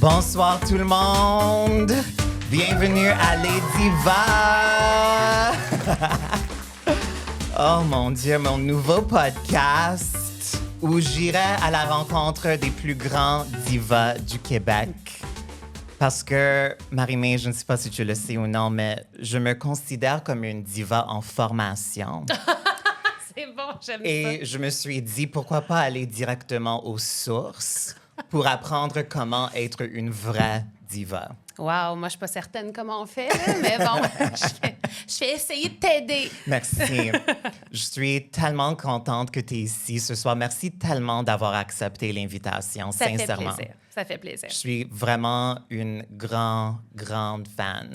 Bonsoir tout le monde. Bienvenue à Les Divas. Oh mon Dieu, mon nouveau podcast où j'irai à la rencontre des plus grands divas du Québec. Parce que, Marie-Mé, je ne sais pas si tu le sais ou non, mais je me considère comme une diva en formation. C'est bon, j'aime ça. Et je me suis dit, pourquoi pas aller directement aux sources pour apprendre comment être une vraie diva. Wow, moi, je suis pas certaine comment on fait, là, mais bon, je vais essayer de t'aider. Merci. Je suis tellement contente que tu es ici ce soir. Merci tellement d'avoir accepté l'invitation, sincèrement. Ça fait plaisir. Ça fait plaisir. Je suis vraiment une grande fan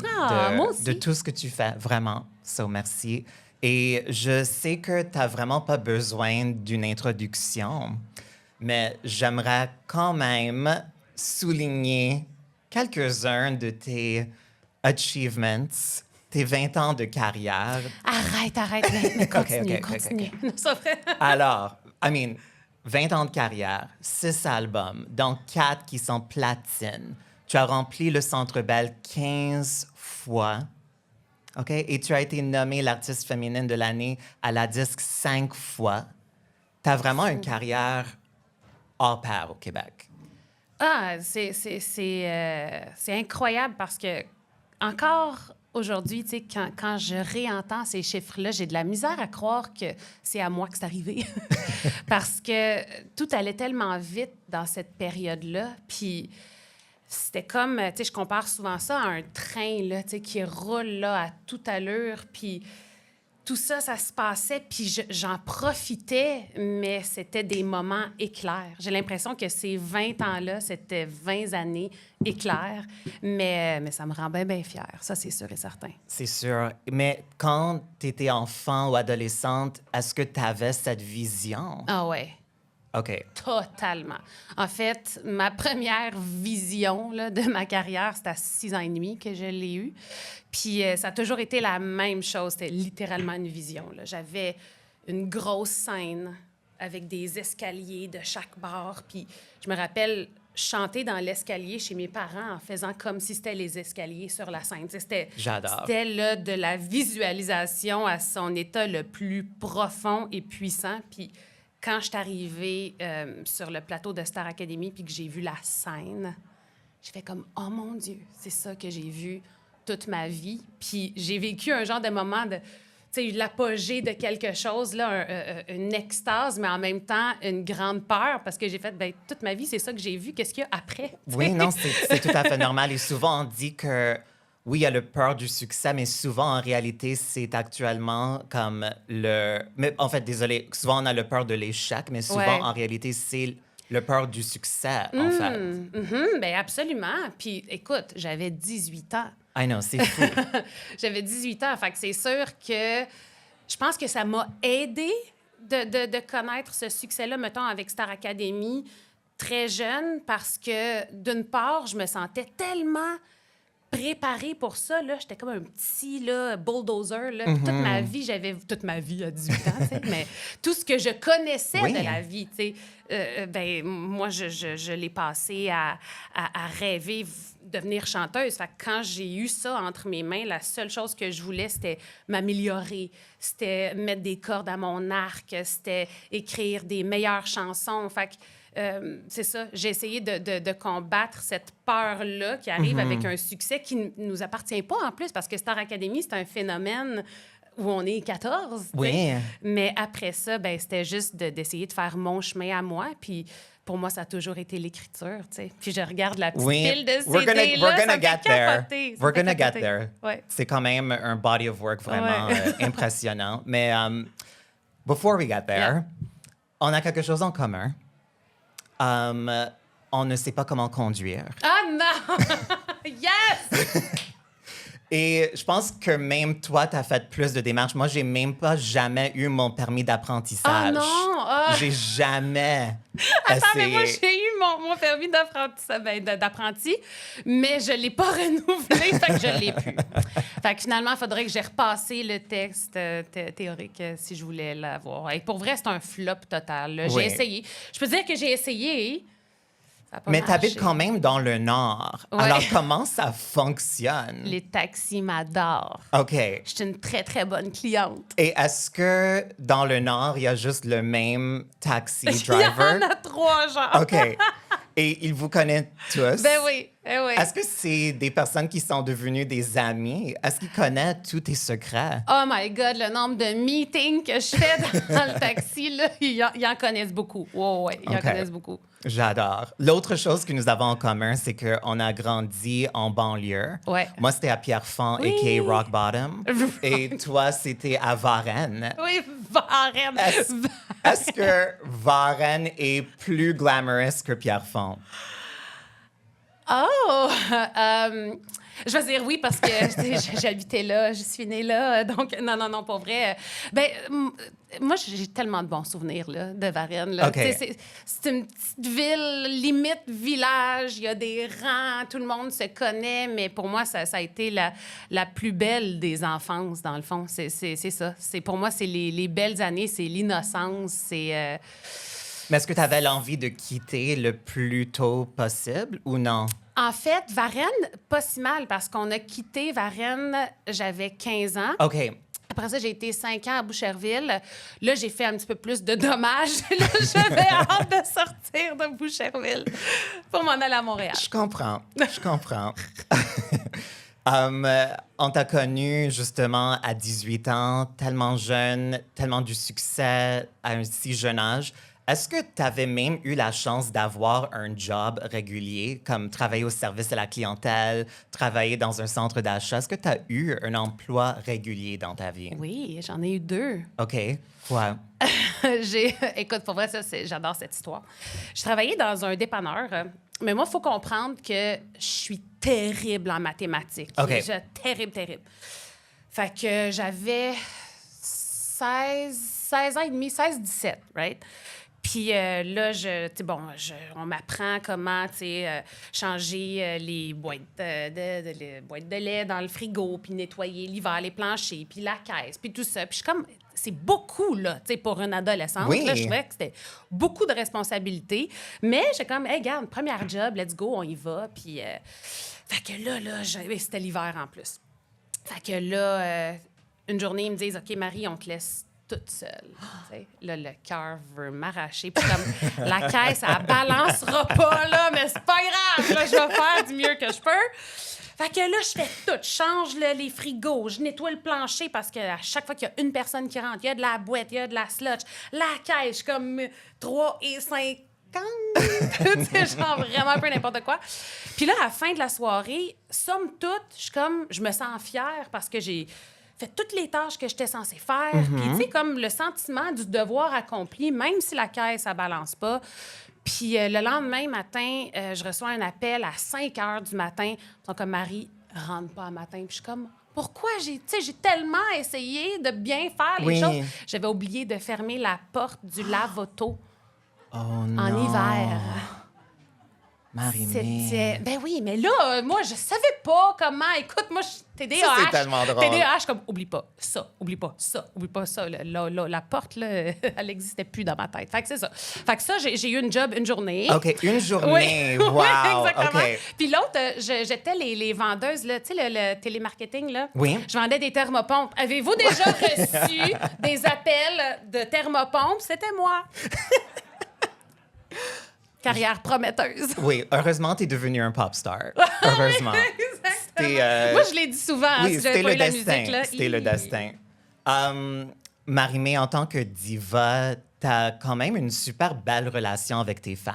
moi aussi. de tout ce que tu fais, vraiment. So, merci. Et je sais que tu n'as vraiment pas besoin d'une introduction, mais j'aimerais quand même souligner quelques-uns de tes achievements, tes 20 ans de carrière. Arrête, mais continue. OK. C'est vrai. Alors, 20 ans de carrière, 6 albums, dont 4 qui sont platines. Tu as rempli le Centre Bell 15 fois. OK? Et tu as été nommée l'artiste féminine de l'année à la disque 5 fois. Tu as vraiment une carrière hors pair au Québec. C'est incroyable parce que, encore aujourd'hui, tu sais, quand je réentends ces chiffres-là, j'ai de la misère à croire que c'est à moi que c'est arrivé. Parce que tout allait tellement vite dans cette période-là. Puis c'était comme, tu sais, je compare souvent ça à un train, là, tu sais, qui roule là, à toute allure. Puis tout ça, ça se passait, puis j'en profitais, mais c'était des moments éclairs. J'ai l'impression que ces 20 ans-là, c'était 20 années éclairs, mais ça me rend bien fière. Ça, c'est sûr et certain. C'est sûr. Mais quand tu étais enfant ou adolescente, est-ce que tu avais cette vision? Ah ouais. OK. Totalement. En fait, ma première vision là, de ma carrière, c'était à 6 ans et demi que je l'ai eue. Puis ça a toujours été la même chose. C'était littéralement une vision, là. J'avais une grosse scène avec des escaliers de chaque bord. Puis je me rappelle chanter dans l'escalier chez mes parents en faisant comme si c'était les escaliers sur la scène. J'adore. C'était là, de la visualisation à son état le plus profond et puissant. Puis quand je suis arrivée sur le plateau de Star Academy puis que j'ai vu la scène, j'ai fait comme « Oh mon Dieu, c'est ça que j'ai vu toute ma vie. » Puis j'ai vécu un genre de moment de, tu sais, l'apogée de quelque chose, là, une extase, mais en même temps une grande peur parce que j'ai fait, ben toute ma vie, c'est ça que j'ai vu. Qu'est-ce qu'il y a après? Oui, non, c'est tout à fait normal. Et souvent, on dit que, oui, il y a le peur du succès, mais souvent, en réalité, c'est actuellement comme le... Mais en fait, désolé, souvent, on a le peur de l'échec, mais souvent, Ouais. en réalité, c'est le peur du succès, en fait. Bien, absolument. Puis, écoute, j'avais 18 ans. I know, c'est fou. J'avais 18 ans. Fait que c'est sûr que je pense que ça m'a aidé de connaître ce succès-là, mettons, avec Star Academy, très jeune, parce que, d'une part, je me sentais tellement préparée pour ça, là. J'étais comme un petit, là, bulldozer, là. Puis toute ma vie, j'avais... Toute ma vie à 18 ans, tu sais, mais tout ce que je connaissais Oui. de la vie, tu sais, ben moi, je l'ai passé à rêver devenir chanteuse. Fait que quand j'ai eu ça entre mes mains, la seule chose que je voulais, c'était m'améliorer. C'était mettre des cordes à mon arc. C'était écrire des meilleures chansons. Fait que c'est ça. J'ai essayé de combattre cette peur-là qui arrive avec un succès qui ne nous appartient pas en plus, parce que Star Academy, c'est un phénomène où on est 14. Oui. t'sais. Mais après ça, ben, c'était juste d'essayer de faire mon chemin à moi. Puis pour moi, ça a toujours été l'écriture. T'sais. Puis je regarde la petite pile de CD. We're gonna get there. We're gonna get capoter. there. Ouais. C'est quand même un body of work vraiment impressionnant. Mais before we get there, on a quelque chose en commun. On ne sait pas comment conduire. Ah non! Yes! Et je pense que même toi, tu as fait plus de démarches. Moi, j'ai même pas jamais eu mon permis d'apprentissage. Oh non! Ah. J'ai jamais Attends, mais essayé. moi, j'ai eu mon permis d'apprenti, mais je ne l'ai pas renouvelé, fait que je l'ai plus. Fait que finalement, il faudrait que j'ai repassé le texte théorique si je voulais l'avoir. Et pour vrai, c'est un flop total. Là. J'ai Oui. essayé. Je peux dire que j'ai essayé, Ça a pas Mais marché. t'habites quand même dans le Nord. Ouais. Alors, comment ça fonctionne? Les taxis m'adorent. OK. Je suis une très, très bonne cliente. Et est-ce que dans le Nord, il y a juste le même taxi Il y driver? en a 3, genre. OK. Et ils vous connaissent tous? Ben oui, ben oui. Est-ce que c'est des personnes qui sont devenues des amis? Est-ce qu'ils connaissent tous tes secrets? Oh my God, le nombre de meetings que je fais dans le taxi, là, ils en connaissent beaucoup. Ouais, ils en OK. connaissent beaucoup. J'adore. L'autre chose que nous avons en commun, c'est qu'on a grandi en banlieue. Ouais. Moi, c'était à Pierrefonds, Oui. a.k.a. Rock Bottom. Et toi, c'était à Varennes. Oui, Varennes. Est-ce que Varennes est plus glamorous que Pierrefonds? Oh! Je vais dire oui parce que j'habitais là, je suis née là. Donc, non, pour vrai. Moi, j'ai tellement de bons souvenirs là, de Varennes. Là. OK. Tu sais, c'est une petite ville, limite village. Il y a des rangs, tout le monde se connaît. Mais pour moi, ça a été la plus belle des enfances, dans le fond. C'est ça. Pour moi, c'est les belles années, c'est l'innocence, c'est... Mais est-ce que tu avais l'envie de quitter le plus tôt possible ou non? En fait, Varennes, pas si mal, parce qu'on a quitté Varennes, j'avais 15 ans. OK. Après ça, j'ai été 5 ans à Boucherville. Là, j'ai fait un petit peu plus de dommages. Là, j'avais hâte de sortir de Boucherville pour m'en aller à Montréal. Je comprends. On t'a connu justement à 18 ans, tellement jeune, tellement du succès à un si jeune âge. Est-ce que tu avais même eu la chance d'avoir un job régulier, comme travailler au service de la clientèle, travailler dans un centre d'achat? Est-ce que tu as eu un emploi régulier dans ta vie? Oui, j'en ai eu 2. OK. Quoi? Écoute, pour vrai, j'adore cette histoire. Je travaillais dans un dépanneur, mais moi, il faut comprendre que je suis terrible en mathématiques. OK. Terrible. Fait que j'avais 16 ans et demi, 16-17, right? Puis là, on m'apprend comment, changer les boîtes les boîtes de lait dans le frigo, puis nettoyer l'hiver, les planchers, puis la caisse, puis tout ça. Puis je suis comme, c'est beaucoup, là, pour une adolescente. Oui. Là, je trouvais que c'était beaucoup de responsabilités. Mais j'ai comme, hey, regarde, première job, let's go, on y va. Puis, fait que là, c'était l'hiver en plus. Fait que là, une journée, ils me disent, OK, Marie, on te laisse toute seule. T'sais. Là, le cœur veut m'arracher. Puis comme, la caisse, elle balancera pas, là, mais c'est pas grave. Là, je vais faire du mieux que je peux. Fait que là, je fais tout. Je change les frigos, je nettoie le plancher parce qu'à chaque fois qu'il y a une personne qui rentre, il y a de la boîte, il y a de la slotch. La caisse, comme 3 et 5 c'est genre vraiment un peu n'importe quoi. Puis là, à la fin de la soirée, somme toute, je me sens fière parce que j'ai fait toutes les tâches que j'étais censée faire. Puis, tu sais, comme le sentiment du devoir accompli, même si la caisse, ça balance pas. Puis, le lendemain matin, je reçois un appel à 5 heures du matin. Ils sont comme, Marie, rentre pas à matin. Puis, je suis comme, pourquoi? J'ai tellement essayé de bien faire les choses. J'avais oublié de fermer la porte du lave-auto en hiver. Marie-Mé. Ben oui, mais là, moi, je savais pas comment. Écoute, moi, TDAH. Ça, c'est tellement drôle. TDAH, comme, oublie pas ça. La porte, là, elle n'existait plus dans ma tête. Fait que c'est ça. Fait que ça, j'ai eu une job une journée. OK, une journée. Oui, Wow. oui, exactement. OK. Puis l'autre, j'étais les vendeuses, là, tu sais, le télémarketing, là. Oui. Je vendais des thermopompes. Avez-vous déjà reçu des appels de thermopompes? C'était moi. Carrière prometteuse. Oui, heureusement, tu es devenu un pop star. Heureusement. Exactement. Moi, je l'ai dit souvent. Oui, si j'avais c'était pas le eu la destin. musique, là. C'était le destin. Marie-Mé, en tant que diva, tu as quand même une super belle relation avec tes fans.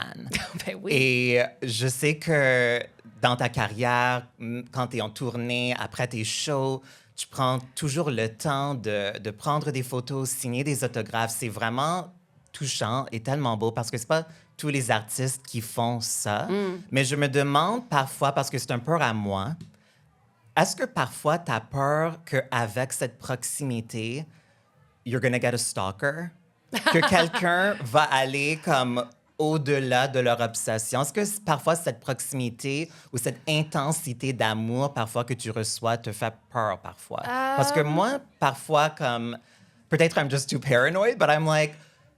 Ben oui. Et je sais que dans ta carrière, quand tu es en tournée, après tes shows, tu prends toujours le temps de prendre des photos, signer des autographes. C'est vraiment touchant et tellement beau parce que c'est pas tous les artistes qui font ça. Mais je me demande parfois, parce que c'est un peu à moi, est-ce que parfois tu as peur qu'avec cette proximité, you're gonna get a stalker? Que quelqu'un va aller comme au-delà de leur obsession? Est-ce que parfois cette proximité ou cette intensité d'amour parfois que tu reçois te fait peur parfois? Parce que moi, parfois, comme... Peut-être I'm just too paranoid, but I'm like...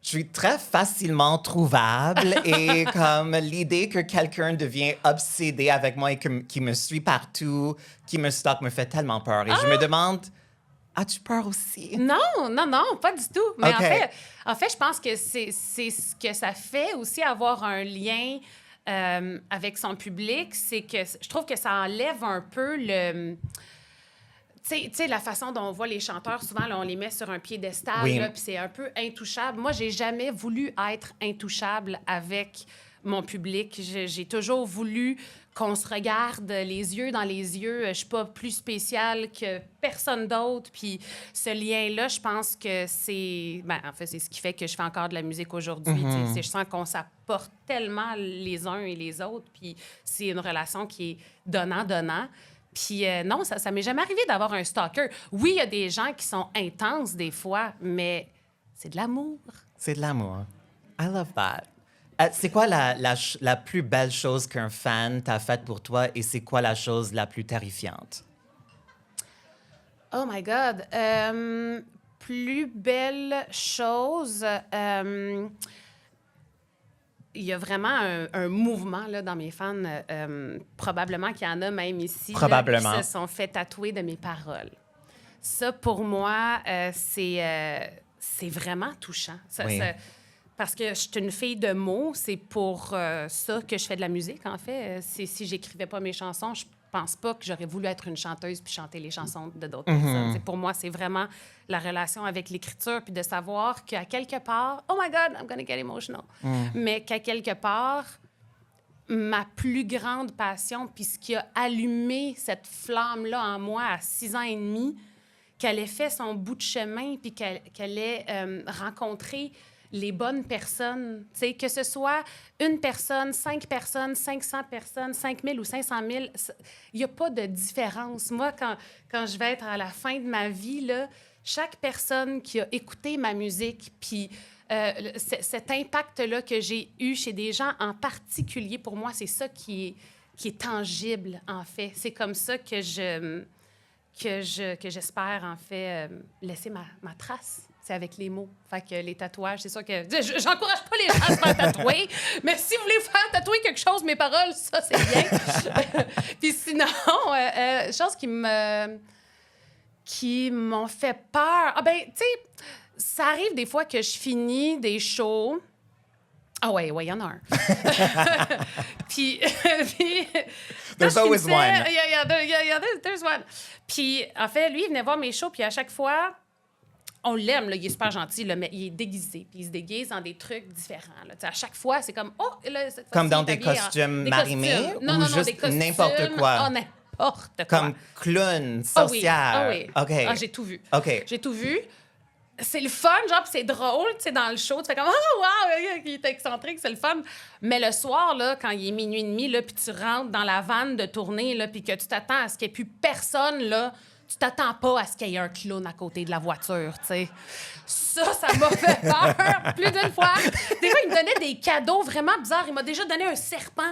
je suis très facilement trouvable et comme l'idée que quelqu'un devient obsédé avec moi et qui me suit partout, qui me stalk, me fait tellement peur. Et je me demande, as-tu peur aussi? Non, non, non, pas du tout. Mais OK. en fait, je pense que c'est ce que ça fait aussi avoir un lien avec son public. C'est que je trouve que ça enlève un peu le... Tu sais, la façon dont on voit les chanteurs, souvent, là, on les met sur un piédestal, Oui. là, puis c'est un peu intouchable. Moi, j'ai jamais voulu être intouchable avec mon public. J'ai toujours voulu qu'on se regarde les yeux dans les yeux. Je suis pas plus spéciale que personne d'autre. Puis ce lien-là, je pense que c'est... Ben, en fait, c'est ce qui fait que je fais encore de la musique aujourd'hui. Tu sais, je sens qu'on s'apporte tellement les uns et les autres. Puis c'est une relation qui est donnant-donnant. Puis non, ça m'est jamais arrivé d'avoir un stalker. Oui, il y a des gens qui sont intenses des fois, mais c'est de l'amour. C'est de l'amour. I love that. C'est quoi la plus belle chose qu'un fan t'a faite pour toi et c'est quoi la chose la plus terrifiante? Oh my God. Plus belle chose. Il y a vraiment un mouvement là, dans mes fans, probablement qu'il y en a même ici, Probablement. là, qui se sont fait tatouer de mes paroles. Ça, pour moi, c'est vraiment touchant. Oui. Parce que je suis une fille de mots, c'est pour ça que je fais de la musique, en fait. Si j'écrivais pas mes chansons, je pense pas que j'aurais voulu être une chanteuse puis chanter les chansons de d'autres personnes. C'est pour moi, c'est vraiment la relation avec l'écriture puis de savoir qu'à quelque part... Oh my God, I'm gonna get emotional. Mais qu'à quelque part, ma plus grande passion puis ce qui a allumé cette flamme-là en moi à 6 ans et demi, qu'elle ait fait son bout de chemin puis qu'elle ait rencontré les bonnes personnes, tu sais, que ce soit une personne, 5 personnes, 500 personnes, 5 000 ou 500 000, il n'y a pas de différence. Moi, quand je vais être à la fin de ma vie, là, chaque personne qui a écouté ma musique, puis cet impact-là que j'ai eu chez des gens en particulier, pour moi, c'est ça qui est tangible, en fait. C'est comme ça que j'espère, en fait, laisser ma trace. C'est avec les mots. Fait que les tatouages, c'est sûr que... J'encourage pas les gens à se faire tatouer, mais si vous voulez faire tatouer quelque chose, mes paroles, ça, c'est bien. Puis sinon, choses qui m'ont fait peur. Ah ben, tu sais, ça arrive des fois que je finis des shows... Ah ouais, il y en a un. Puis There's always one. There's one. Puis, en fait, lui, il venait voir mes shows, puis à chaque fois... On l'aime, là, il est super gentil, là, mais il est déguisé. Puis il se déguise dans des trucs différents. Là. À chaque fois, c'est comme... Oh, là, cette Comme dans fois-ci, des costumes marimés Non, ou non, juste des costumes... n'importe quoi? Oh, n'importe quoi. Comme clown, sorcière? Ah oui. OK. Ah, j'ai tout vu. OK. J'ai tout vu. C'est le fun, genre, puis c'est drôle, tu sais, dans le show. Tu fais comme, oh, wow, il est excentrique, c'est le fun. Mais le soir, là, quand il est 00h30, là, puis tu rentres dans la vanne de tournée, là, puis que tu t'attends à ce qu'il n'y ait plus personne, là, tu t'attends pas à ce qu'il y ait un clown à côté de la voiture, tu sais. Ça m'a fait peur plus d'une fois. Des fois, il me donnait des cadeaux vraiment bizarres. Il m'a déjà donné un serpent.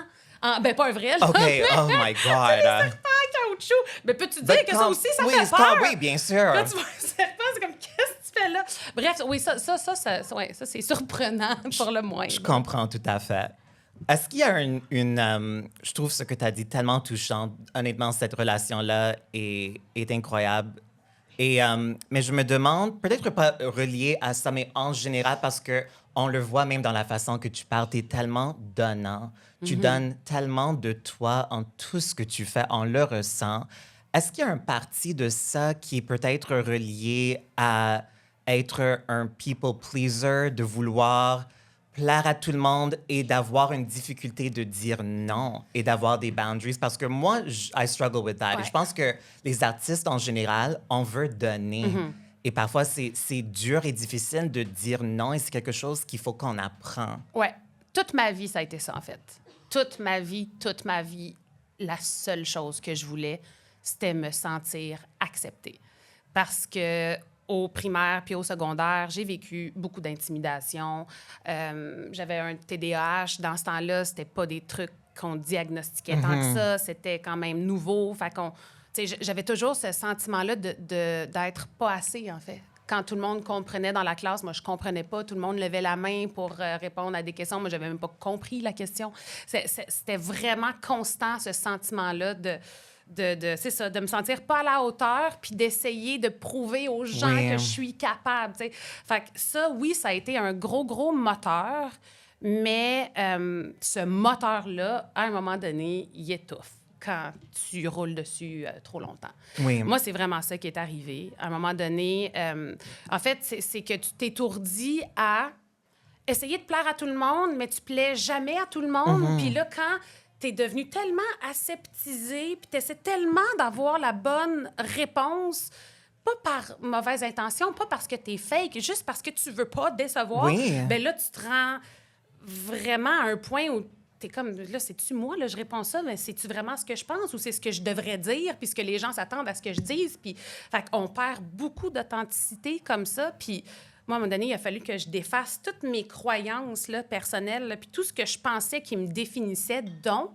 Ben, pas un vrai, là. OK, oh my God. Serpent en caoutchouc. Mais peux-tu dire que ça aussi, ça fait peur? Oui, bien sûr. Là, tu vois un serpent, c'est comme, qu'est-ce que tu fais là? Bref, oui, ça c'est surprenant pour le moins. Je comprends tout à fait. Est-ce qu'il y a je trouve ce que tu as dit tellement touchant. Honnêtement, cette relation-là est incroyable. Mais je me demande, peut-être pas relié à ça, mais en général, parce que on le voit même dans la façon que tu parles, tu es tellement donnant. Tu donnes tellement de toi en tout ce que tu fais, on le ressent. Est-ce qu'il y a un parti de ça qui est peut-être relié à être un people pleaser, de vouloir plaire à tout le monde et d'avoir une difficulté de dire non et d'avoir des boundaries? Parce que moi, I struggle with that. Ouais. Et je pense que les artistes, en général, on veut donner. Et parfois, c'est dur et difficile de dire non et c'est quelque chose qu'il faut qu'on apprend. Ouais. Toute ma vie, ça a été ça, en fait. Toute ma vie, la seule chose que je voulais, c'était me sentir acceptée. Parce que au primaire puis au secondaire, j'ai vécu beaucoup d'intimidation. J'avais un TDAH. Dans ce temps-là, c'était pas des trucs qu'on diagnostiquait tant que ça. C'était quand même nouveau. Fait qu'on, j'avais toujours ce sentiment-là d'être pas assez, en fait. quand tout le monde comprenait dans la classe, moi, je comprenais pas. Tout le monde levait la main pour répondre à des questions. Moi, j'avais même pas compris la question. C'était vraiment constant, ce sentiment-là c'est ça, de me sentir pas à la hauteur puis d'essayer de prouver aux gens que je suis capable, tu sais. Fait que ça, oui, ça a été un gros moteur, mais ce moteur-là, à un moment donné, il étouffe quand tu roules dessus trop longtemps. Oui. Moi, c'est vraiment ça qui est arrivé. À un moment donné, en fait, c'est que tu t'étourdis à essayer de plaire à tout le monde, mais tu plais jamais à tout le monde. Puis là, quand tu es devenu tellement aseptisé, puis tu essaies tellement d'avoir la bonne réponse, pas par mauvaise intention, pas parce que tu es fake, juste parce que tu veux pas décevoir, ben là, tu te rends vraiment à un point où t'es comme, là, c'est-tu moi, là, je réponds ça, mais c'est-tu vraiment ce que je pense ou c'est ce que je devrais dire, puis ce que les gens s'attendent à ce que je dise? Puis, fait qu'on perd beaucoup d'authenticité comme ça, puis moi, à un moment donné, il a fallu que je défasse toutes mes croyances là, personnelles, là, puis tout ce que je pensais qui me définissait, dont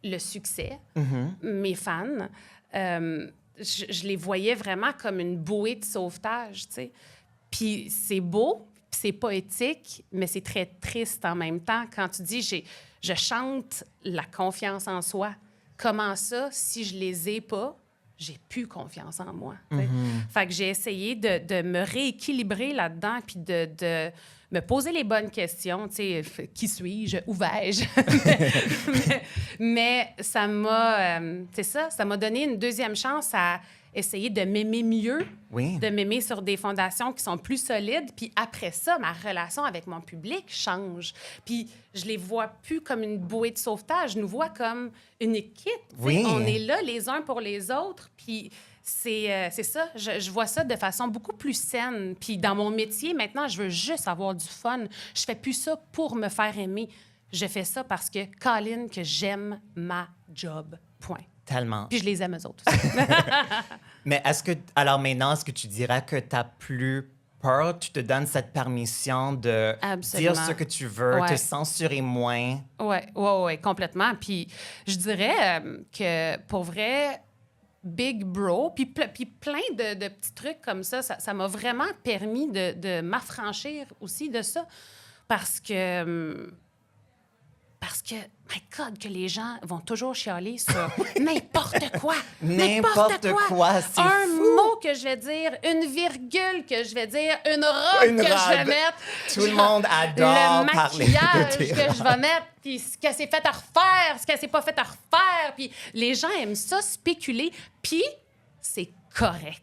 le succès, mes fans. Je les voyais vraiment comme une bouée de sauvetage, tu sais. Puis c'est beau, puis c'est poétique, mais c'est très triste en même temps quand tu dis je chante la confiance en soi. Comment ça, si je les ai pas, j'ai plus confiance en moi. Fait que j'ai essayé de me rééquilibrer là-dedans puis de me poser les bonnes questions. Tu sais, qui suis-je? Où vais-je? mais ça m'a... c'est ça m'a donné une deuxième chance à essayer de m'aimer mieux, de m'aimer sur des fondations qui sont plus solides. Puis après ça, ma relation avec mon public change. Puis je les vois plus comme une bouée de sauvetage, je nous vois comme une équipe. On est là les uns pour les autres. Puis c'est ça, je vois ça de façon beaucoup plus saine. Puis dans mon métier, maintenant, je veux juste avoir du fun. Je fais plus ça pour me faire aimer. Je fais ça parce que, Colin, que j'aime ma job. Point. Tellement. Puis je les aime eux autres aussi. Mais alors maintenant, est-ce que tu dirais que tu n'as plus peur? Tu te donnes cette permission de dire ce que tu veux, te censurer moins? Oui, complètement. Puis je dirais que pour vrai, Big Bro, puis plein de petits trucs comme ça m'a vraiment permis de m'affranchir aussi de ça. Parce que, my God, que les gens vont toujours chialer sur n'importe quoi. N'importe quoi, c'est un fou. mot que je vais dire, une virgule que je vais dire, une robe que je vais mettre. Tout le monde adore le parler de maquillage tes que je vais mettre, puis ce qu'elle s'est fait à refaire, ce qu'elle s'est pas fait à refaire. Puis les gens aiment ça spéculer, puis c'est correct.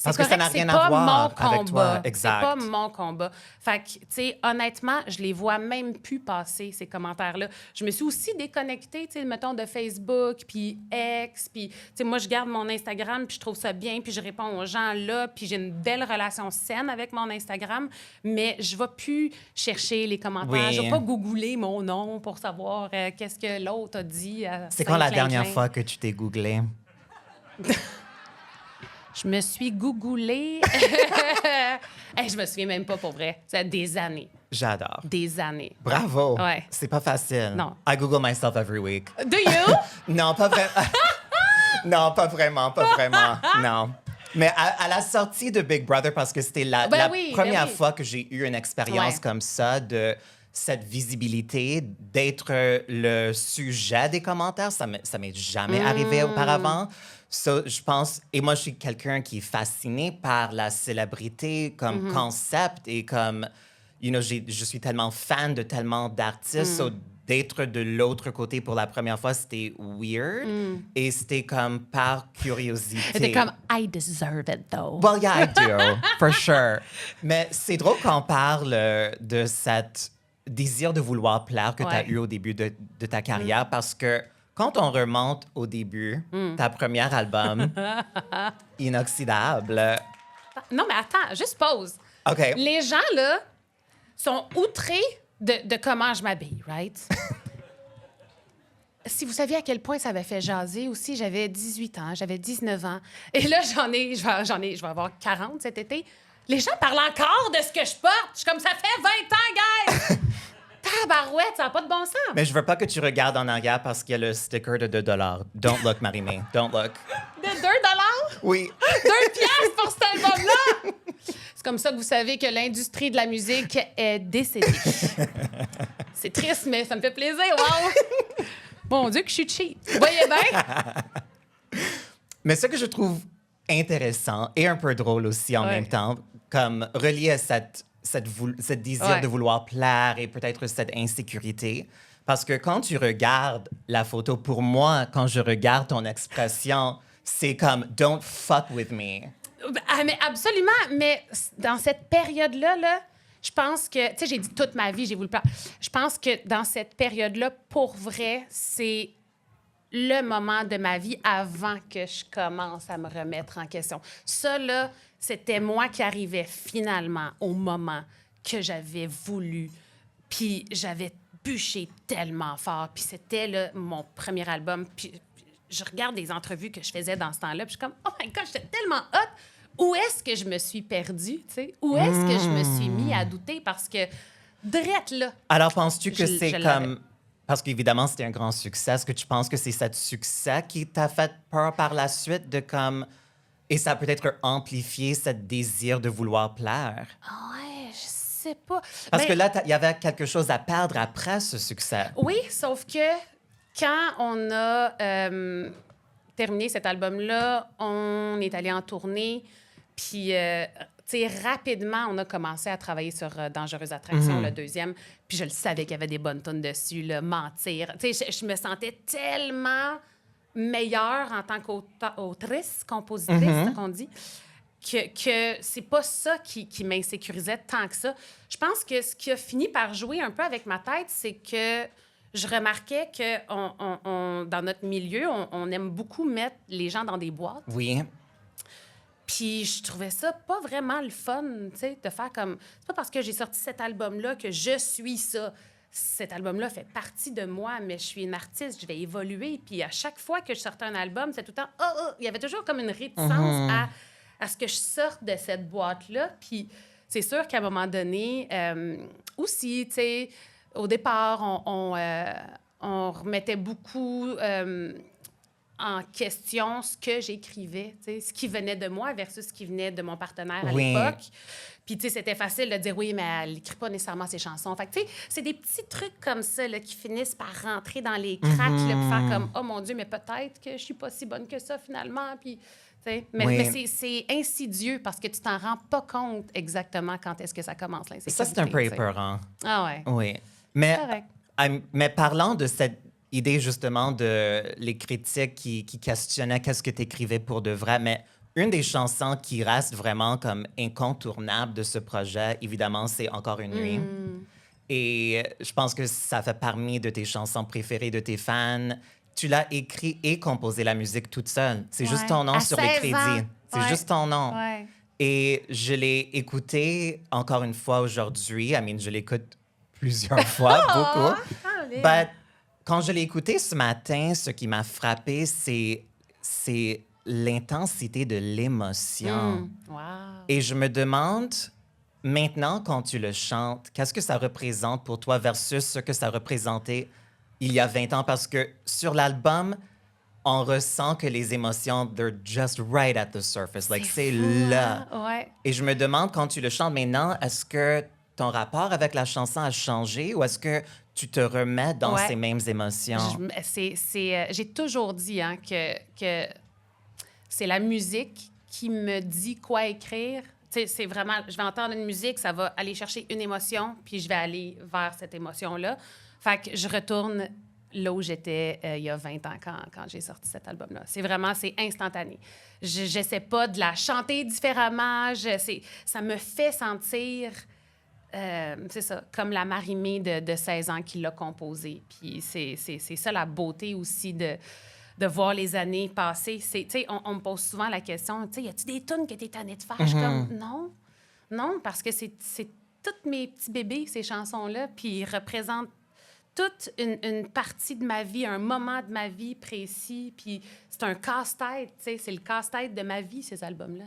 Parce que ça n'a rien à voir avec toi. Exact. C'est pas mon combat. Fait que, tu sais, honnêtement, je les vois même plus passer, ces commentaires-là. Je me suis aussi déconnectée, tu sais, mettons, de Facebook, puis X, puis, tu sais, moi, je garde mon Instagram, puis je trouve ça bien, puis je réponds aux gens là, puis j'ai une belle relation saine avec mon Instagram, mais je vais plus chercher les commentaires. Je vais pas googler mon nom pour savoir qu'est-ce que l'autre a dit. C'est quand la dernière fois que tu t'es googlé? Je me suis googlée. Je me souviens même pas pour vrai. C'est des années. J'adore. Des années. Bravo. Ouais. C'est pas facile. Non. I Google myself every week. Do you? Non, pas vraiment. Non, pas vraiment. Non. Mais à la sortie de Big Brother, parce que c'était la première fois que j'ai eu une expérience comme ça de cette visibilité, d'être le sujet des commentaires, ça m'est jamais arrivé auparavant. So, je pense, et moi, je suis quelqu'un qui est fasciné par la célébrité comme concept et comme, je suis tellement fan de tellement d'artistes. So, d'être de l'autre côté pour la première fois, c'était weird. Et c'était comme par curiosité. C'était comme, I deserve it, though. Well, yeah, I do, for sure. Mais c'est drôle qu'on parle de cette désir de vouloir plaire que tu as eu au début de ta carrière parce que quand on remonte au début, ta première album, Inoxydable. Non, mais attends, juste pause. OK. Les gens, là, sont outrés de comment je m'habille, right? Si vous saviez à quel point ça avait fait jaser aussi, j'avais 18 ans, j'avais 19 ans. Et là, je vais avoir 40 cet été. Les gens parlent encore de ce que je porte. Je suis comme, ça fait 20 ans, guys! Tabarouette, ça n'a pas de bon sens. Mais je veux pas que tu regardes en arrière parce qu'il y a le sticker de $2. Don't look, Marie-Mé. Don't look. De $2? Oui. 2 piastres pour cet album-là! C'est comme ça que vous savez que l'industrie de la musique est décédée. C'est triste, mais ça me fait plaisir. Wow! Mon Dieu, que je suis cheap. Vous voyez bien? Mais ce que je trouve intéressant et un peu drôle aussi en même temps, comme relié à cette désir de vouloir plaire et peut-être cette insécurité, parce que quand tu regardes la photo, pour moi, quand je regarde ton expression, c'est comme « don't fuck with me ». Ah, mais absolument. Mais dans cette période-là, là, je pense que... Tu sais, j'ai dit toute ma vie, j'ai voulu plaire. Je pense que dans cette période-là, pour vrai, c'est le moment de ma vie avant que je commence à me remettre en question. Ça, là, c'était moi qui arrivais finalement au moment que j'avais voulu. Puis j'avais bûché tellement fort. Puis c'était là, mon premier album. Puis je regarde des entrevues que je faisais dans ce temps-là. Puis je suis comme, oh my God, j'étais tellement hot. Où est-ce que je me suis perdue, tu sais? Où est-ce que je me suis mis à douter? Parce que, drette là... Alors, penses-tu que c'est je comme... Parce qu'évidemment, c'était un grand succès. Est-ce que tu penses que c'est ce succès qui t'a fait peur par la suite de comme... Et ça a peut-être amplifié ce désir de vouloir plaire? Ouais, je sais pas. Parce que là, il y avait quelque chose à perdre après ce succès. Oui, sauf que quand on a terminé cet album-là, on est allé en tournée, puis... tu sais, rapidement, on a commencé à travailler sur Dangereuse Attraction, le deuxième. Puis je le savais qu'il y avait des bonnes tonnes dessus, là, Mentir. Tu sais, je me sentais tellement meilleure en tant qu'autrice, compositrice, c'est ça qu'on dit, que c'est pas ça qui m'insécurisait tant que ça. Je pense que ce qui a fini par jouer un peu avec ma tête, c'est que je remarquais que dans notre milieu, on aime beaucoup mettre les gens dans des boîtes. Oui. Puis je trouvais ça pas vraiment le fun, tu sais, de faire comme... C'est pas parce que j'ai sorti cet album-là que je suis ça. Cet album-là fait partie de moi, mais je suis une artiste, je vais évoluer. Puis à chaque fois que je sortais un album, c'est tout le temps... Il y avait toujours comme une réticence à ce que je sorte de cette boîte-là. Puis c'est sûr qu'à un moment donné, aussi, tu sais, au départ, on remettait beaucoup... en question ce que j'écrivais, ce qui venait de moi versus ce qui venait de mon partenaire à l'époque. Puis, tu sais, c'était facile de dire, oui, mais elle n'écrit pas nécessairement ses chansons. Fait que, tu sais, c'est des petits trucs comme ça là, qui finissent par rentrer dans les cracks, là, pour faire comme, oh mon Dieu, mais peut-être que je suis pas si bonne que ça, finalement. Puis, tu sais, mais c'est insidieux parce que tu t'en rends pas compte exactement quand est-ce que ça commence, l'insécurité. Ça, c'est un peu épeurant. Ah ouais. Oui. Mais parlant de cette idée, justement, de les critiques qui questionnaient qu'est-ce que tu écrivais pour de vrai. Mais une des chansons qui reste vraiment comme incontournable de ce projet, évidemment, c'est Encore une nuit. Et je pense que ça fait parmi de tes chansons préférées de tes fans. Tu l'as écrit et composé la musique toute seule. C'est juste ton nom sur les crédits. C'est juste ton nom. Ouais. Et je l'ai écouté encore une fois aujourd'hui. Je l'écoute plusieurs fois, beaucoup. But quand je l'ai écouté ce matin, ce qui m'a frappé, c'est l'intensité de l'émotion. Wow. Et je me demande, maintenant, quand tu le chantes, qu'est-ce que ça représente pour toi versus ce que ça représentait il y a 20 ans? Parce que sur l'album, on ressent que les émotions, they're just right at the surface. Like, c'est là. Hein? Ouais. Et je me demande, quand tu le chantes maintenant, est-ce que ton rapport avec la chanson a changé ou est-ce que tu te remets dans ces mêmes émotions? J'ai toujours dit que c'est la musique qui me dit quoi écrire. C'est vraiment, je vais entendre une musique, ça va aller chercher une émotion, puis je vais aller vers cette émotion-là. Fait que je retourne là où j'étais il y a 20 ans quand j'ai sorti cet album-là. C'est instantané. Je n'essaie pas de la chanter différemment. Ça me fait sentir... c'est ça, comme la Marie-Mé de 16 ans qui l'a composé. Puis c'est ça la beauté aussi de voir les années passer. On me pose souvent la question, y a-tu des tunes que t'es tannée de faire? Je suis comme, non, parce que c'est tous mes petits bébés, ces chansons-là, puis ils représentent toute une partie de ma vie, un moment de ma vie précis, puis c'est un casse-tête, c'est le casse-tête de ma vie, ces albums-là.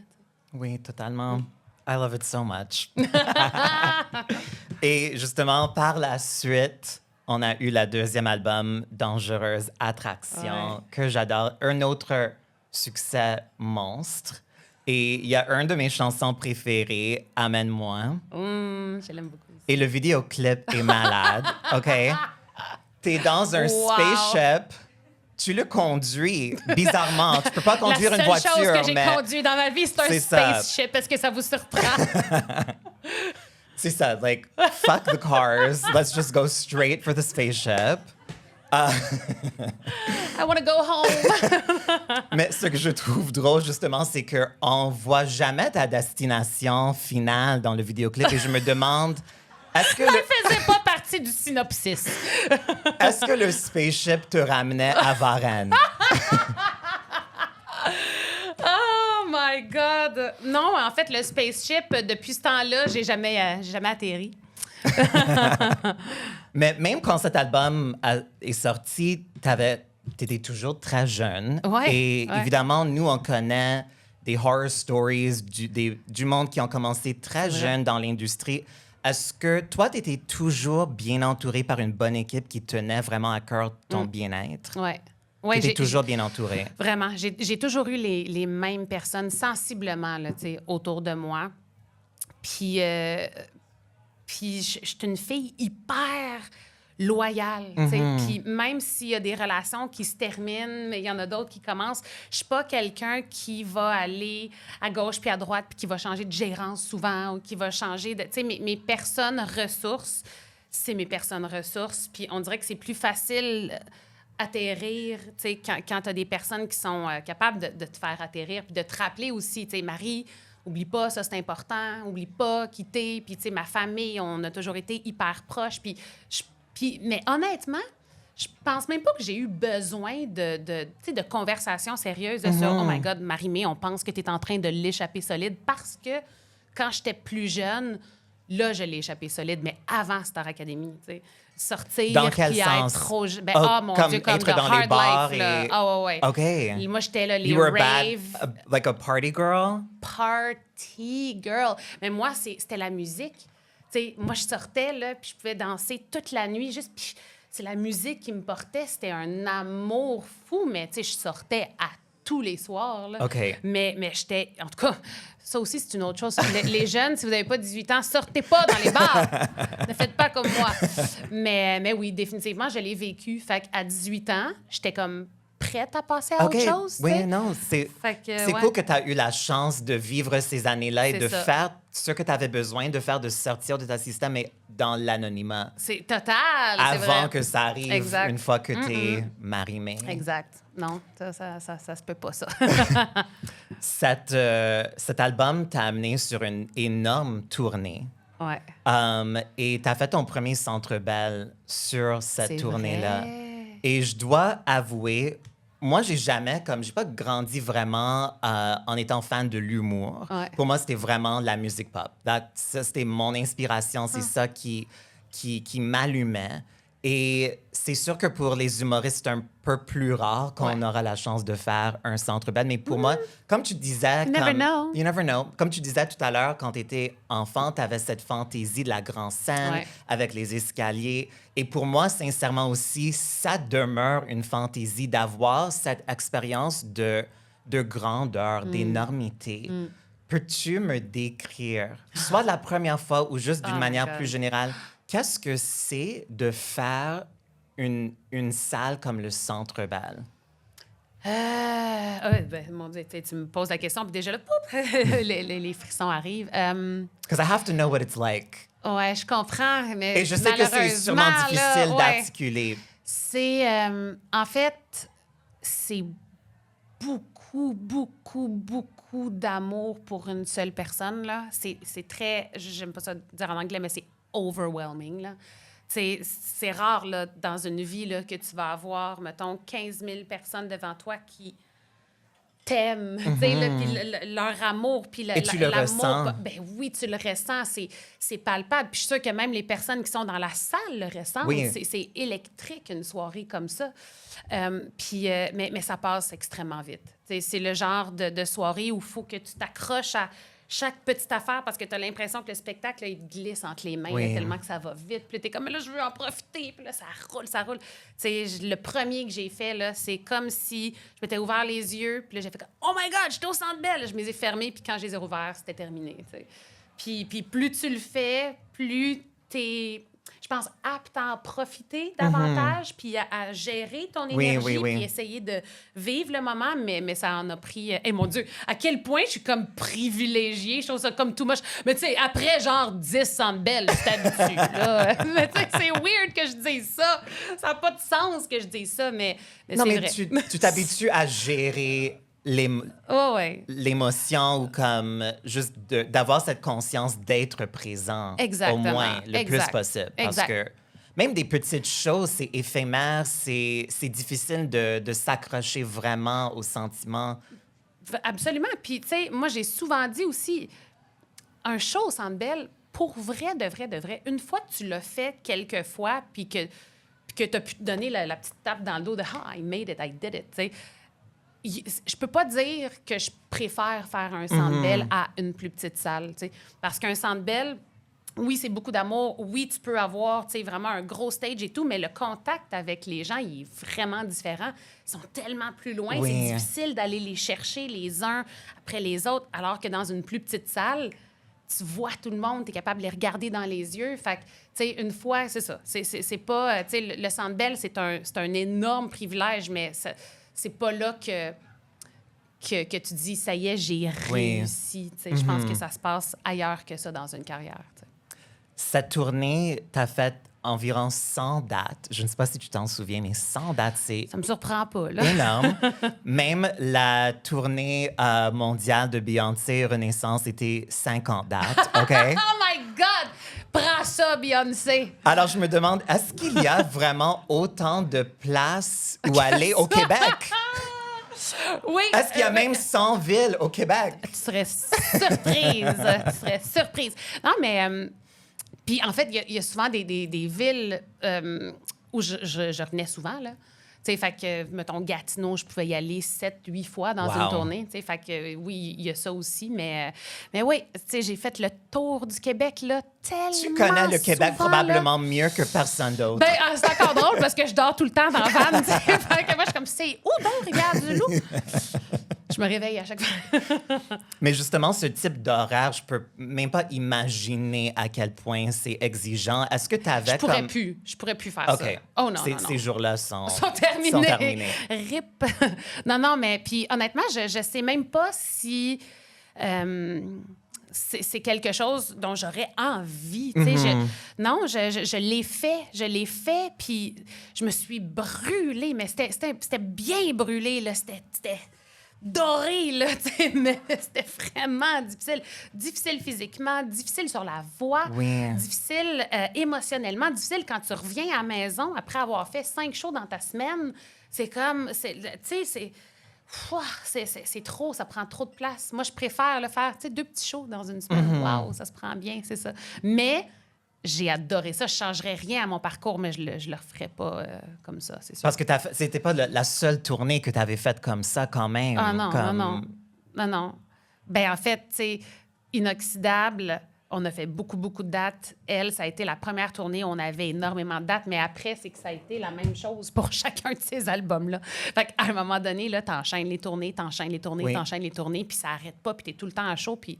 Oui, totalement. I love it so much. Et justement, par la suite, on a eu le deuxième album, Dangereuse Attraction, que j'adore. Un autre succès monstre. Et il y a un de mes chansons préférées, Amène-moi. Je l'aime beaucoup. Et le vidéoclip est malade, OK? T'es dans un Wow. spaceship, tu le conduis bizarrement. Tu peux pas conduire une voiture, La seule chose que j'ai mais conduit dans ma vie, c'est un c'est ça. spaceship. Est-ce que ça vous surprend? c'est ça, like, fuck the cars, let's just go straight for the spaceship. I want to go home. Mais ce que je trouve drôle, justement, c'est qu'on voit jamais ta destination finale dans le vidéoclip et je me demande, est-ce que, Ça ne faisait pas partie du synopsis. est-ce que le spaceship te ramenait à Varennes? Oh my God! Non, en fait, le spaceship, depuis ce temps-là, j'ai jamais atterri. Mais même quand cet album est sorti, t'étais toujours très jeune. Ouais, Et ouais. évidemment, nous, on connaît des horror stories du monde qui ont commencé très jeune dans l'industrie. Est-ce que toi, t'étais toujours bien entouré par une bonne équipe qui tenait vraiment à cœur ton bien-être? Ouais. Ouais, T'étais toujours bien entouré. Vraiment. J'ai toujours eu les mêmes personnes sensiblement là, tu sais, autour de moi. Puis je suis une fille hyper loyale. Tu sais. Puis même s'il y a des relations qui se terminent, mais il y en a d'autres qui commencent, je suis pas quelqu'un qui va aller à gauche puis à droite puis qui va changer de gérance souvent ou qui va changer de... Tu sais, mes personnes ressources, c'est mes personnes ressources. Puis on dirait que c'est plus facile atterrir, tu sais, quand tu as des personnes qui sont capables de te faire atterrir puis de te rappeler aussi, tu sais, Marie... Oublie pas, ça, c'est important. Oublie pas, quitter. Puis, tu sais, ma famille, on a toujours été hyper proches. Mais honnêtement, je pense même pas que j'ai eu besoin de conversations sérieuses sur « Oh my God, Marie-Mé, on pense que tu es en train de l'échapper solide. » Parce que quand j'étais plus jeune, là, je l'ai échappé solide. Mais avant Star Academy, tu sais. Sortir, Dans quel puis sens? être trop... Ben, Comme mon Dieu, comme être le dans les hard bars life, là. et- Ah, ouais, ouais. OK. Moi, j'étais là, les You were raves. like a party girl? Party girl. Mais moi, c'était la musique. Tu sais, moi, je sortais, là, puis je pouvais danser toute la nuit, juste, puis c'est la musique qui me portait. C'était un amour fou, mais tu sais, je sortais à tous les soirs, là. OK. Mais j'étais... En tout cas, ça aussi, c'est une autre chose. Les jeunes, si vous n'avez pas 18 ans, sortez pas dans les bars. Ne faites pas comme moi. Mais oui, définitivement, je l'ai vécu. Fait qu'à 18 ans, j'étais comme prête à passer à OK. autre chose. tu Oui, sais. non, c'est Fait que, c'est ouais. cool que tu as eu la chance de vivre ces années-là et C'est de ça. faire ce que tu avais besoin de faire, de sortir de ta système, mais dans l'anonymat. C'est total, c'est Avant vrai. que ça arrive, Exact. une fois que tu es Marie-Mé. Exact. Non, ça se peut pas, ça. Cet album t'a amené sur une énorme tournée. Ouais. Et tu as fait ton premier Centre Bell sur cette C'est tournée-là. vrai. Et je dois avouer, moi, j'ai pas grandi vraiment en étant fan de l'humour. Ouais. Pour moi, c'était vraiment la musique pop. Ça, c'était mon inspiration. C'est ça qui m'allumait. Et c'est sûr que pour les humoristes, c'est un peu plus rare qu'on Ouais. aura la chance de faire un Centre Bell. Mais pour moi, comme tu disais... You never know. You never know. Comme tu disais tout à l'heure, quand tu étais enfant, tu avais cette fantaisie de la grande scène Ouais. avec les escaliers. Et pour moi, sincèrement aussi, ça demeure une fantaisie d'avoir cette expérience de grandeur, d'énormité. Peux-tu me décrire, soit la première fois ou juste d'une Oh my manière God. plus générale, qu'est-ce que c'est de faire une salle comme le Centre Bell? Mon Dieu, tu me poses la question, puis déjà là, poup, les frissons arrivent. Because I have to know what it's like. Ouais, je comprends, mais Et je sais que c'est sûrement malheureusement, difficile là, ouais. d'articuler. C'est, en fait, c'est beaucoup d'amour pour une seule personne, là. C'est très, j'aime pas ça dire en anglais, mais c'est overwhelming, là. C'est rare, là, dans une vie, là, que tu vas avoir, mettons, 15 000 personnes devant toi qui t'aiment, tu sais, là, puis leur amour, puis Et tu le l'amour, ressens. ben oui, tu le ressens, c'est palpable. Puis je suis sûre que même les personnes qui sont dans la salle le ressentent. Oui. C'est électrique, une soirée comme ça. Mais ça passe extrêmement vite. Tu sais, c'est le genre de soirée où il faut que tu t'accroches à chaque petite affaire parce que tu as l'impression que le spectacle, là, il te glisse entre les mains Oui. là, tellement que ça va vite. Puis là, t'es comme, mais là, je veux en profiter. Puis là, ça roule, ça roule. Tu sais, le premier que j'ai fait, là, c'est comme si je m'étais ouvert les yeux. Puis là, j'ai fait comme, oh my God, j'étais au Centre Bell. Je me les ai fermés. Puis quand je les ai rouverts, c'était terminé. Tu sais. Puis plus tu le fais, plus t'es, je pense, apte à en profiter davantage, puis à gérer ton énergie, puis essayer de vivre le moment, mais ça en a pris... mon Dieu, à quel point je suis comme privilégiée, je trouve ça comme too much. Mais tu sais, après genre 10 Centre Bell, je t'habitue, là. Mais tu sais, c'est weird que je dise ça. Ça n'a pas de sens que je dise ça, mais non, c'est mais vrai. tu t'habitues à gérer l'émotion ou comme juste d'avoir cette conscience d'être présent au moins le plus possible. Parce que même des petites choses, c'est éphémère, c'est difficile de s'accrocher vraiment aux sentiments. Absolument. Puis, tu sais, moi, j'ai souvent dit aussi, un show au Centre Bell, pour vrai, de vrai, une fois que tu l'as fait quelques fois, puis que tu as pu te donner la petite tape dans le dos de « Ah, I made it, I did it », tu sais, je peux pas dire que je préfère faire un Centre Bell à une plus petite salle, tu sais, parce qu'un Centre Bell, oui, c'est beaucoup d'amour, oui, tu peux avoir, tu sais, vraiment un gros stage et tout, mais le contact avec les gens, il est vraiment différent. Ils sont tellement plus loin, c'est difficile d'aller les chercher les uns après les autres, alors que dans une plus petite salle, tu vois tout le monde, tu es capable de les regarder dans les yeux. Fait que, tu sais, une fois, c'est ça. C'est pas... Tu sais, le Centre Bell, c'est un énorme privilège, mais c'est pas là que tu dis, ça y est, j'ai réussi. Tu sais, je pense que ça se passe ailleurs que ça dans une carrière. T'sais. Cette tournée, tu as fait environ 100 dates. Je ne sais pas si tu t'en souviens, mais 100 dates, c'est... Ça me surprend pas, là. Énorme. Même la tournée mondiale de Beyoncé Renaissance était 50 dates, OK? Oh my God! Prends ça, Beyoncé! Alors, je me demande, est-ce qu'il y a vraiment autant de places où aller au Québec? Oui. Est-ce qu'il y a même 100 villes au Québec? Tu serais surprise. Non, mais... puis, en fait, il y a souvent des villes où je revenais souvent, là. Tu sais, fait que, mettons, Gatineau, je pouvais y aller 7-8 fois dans une tournée. Tu sais, fait que, oui, il y a ça aussi. Mais oui, tu sais, j'ai fait le tour du Québec, là, tellement Tu connais le Québec souvent, probablement mieux que personne d'autre. Ben, c'est encore drôle parce que je dors tout le temps dans la van. Tu sais. Fait que moi, je suis comme, c'est où donc, Rivière-du-Loup? Je me réveille à chaque fois. Mais justement, ce type d'horaire, je peux même pas imaginer à quel point c'est exigeant. Est-ce que tu avais Je pourrais plus faire ça. Oh non, non. Ces jours-là sont terminés. RIP. Non, mais puis honnêtement, je sais même pas si c'est quelque chose dont j'aurais envie. Non, je l'ai fait, puis je me suis brûlée, mais c'était bien brûlé, là. C'était doré, là, mais c'était vraiment difficile. Difficile physiquement, difficile sur la voix, difficile émotionnellement, difficile quand tu reviens à la maison après avoir fait 5 shows dans ta semaine. C'est comme, tu sais, c'est trop, ça prend trop de place. Moi, je préfère le faire, 2 petits shows dans une semaine. Wow, ça se prend bien, c'est ça. Mais... j'ai adoré ça. Je ne changerais rien à mon parcours, mais je le referais pas comme ça, c'est sûr. Parce que c'était pas la seule tournée que tu avais faite comme ça, quand même. Ah non. Ben en fait, tu sais, Inoxydable, on a fait beaucoup, beaucoup de dates. Elle, ça a été la première tournée où on avait énormément de dates, mais après, c'est que ça a été la même chose pour chacun de ces albums-là. Fait qu'à un moment donné, là, t'enchaînes les tournées, puis ça arrête pas, puis t'es tout le temps à chaud, puis...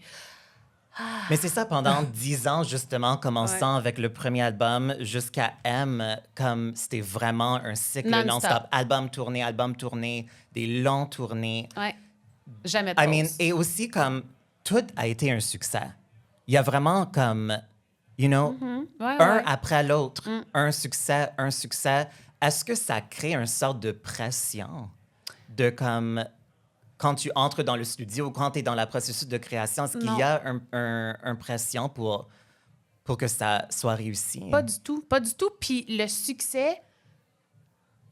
Mais c'est ça, pendant 10 ans, justement, commençant avec le premier album jusqu'à M, comme c'était vraiment un cycle non-stop. Album tournée, des longs tournées. Ouais. Jamais de pause. Et aussi, comme, tout a été un succès. Il y a vraiment comme, you know, après l'autre, un succès. Est-ce que ça crée une sorte de pression de comme... quand tu entres dans le studio ou quand tu es dans le processus de création, est-ce qu'il y a une pression pour que ça soit réussi? Pas du tout. Puis le succès,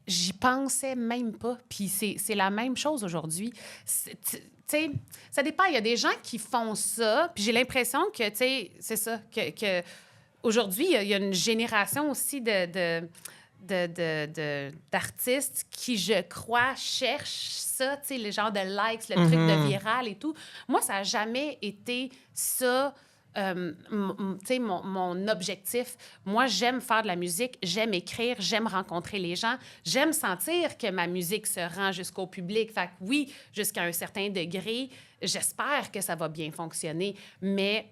j'y pensais même pas. Puis c'est la même chose aujourd'hui. Tu sais, ça dépend. Il y a des gens qui font ça, puis j'ai l'impression que, tu sais, c'est ça, que aujourd'hui, il y a une génération aussi d'artistes qui, je crois, cherchent ça, tu sais, le genre de likes, le truc de viral et tout. Moi, ça n'a jamais été ça, tu sais, mon objectif. Moi, j'aime faire de la musique, j'aime écrire, j'aime rencontrer les gens, j'aime sentir que ma musique se rend jusqu'au public. Fait que oui, jusqu'à un certain degré, j'espère que ça va bien fonctionner, mais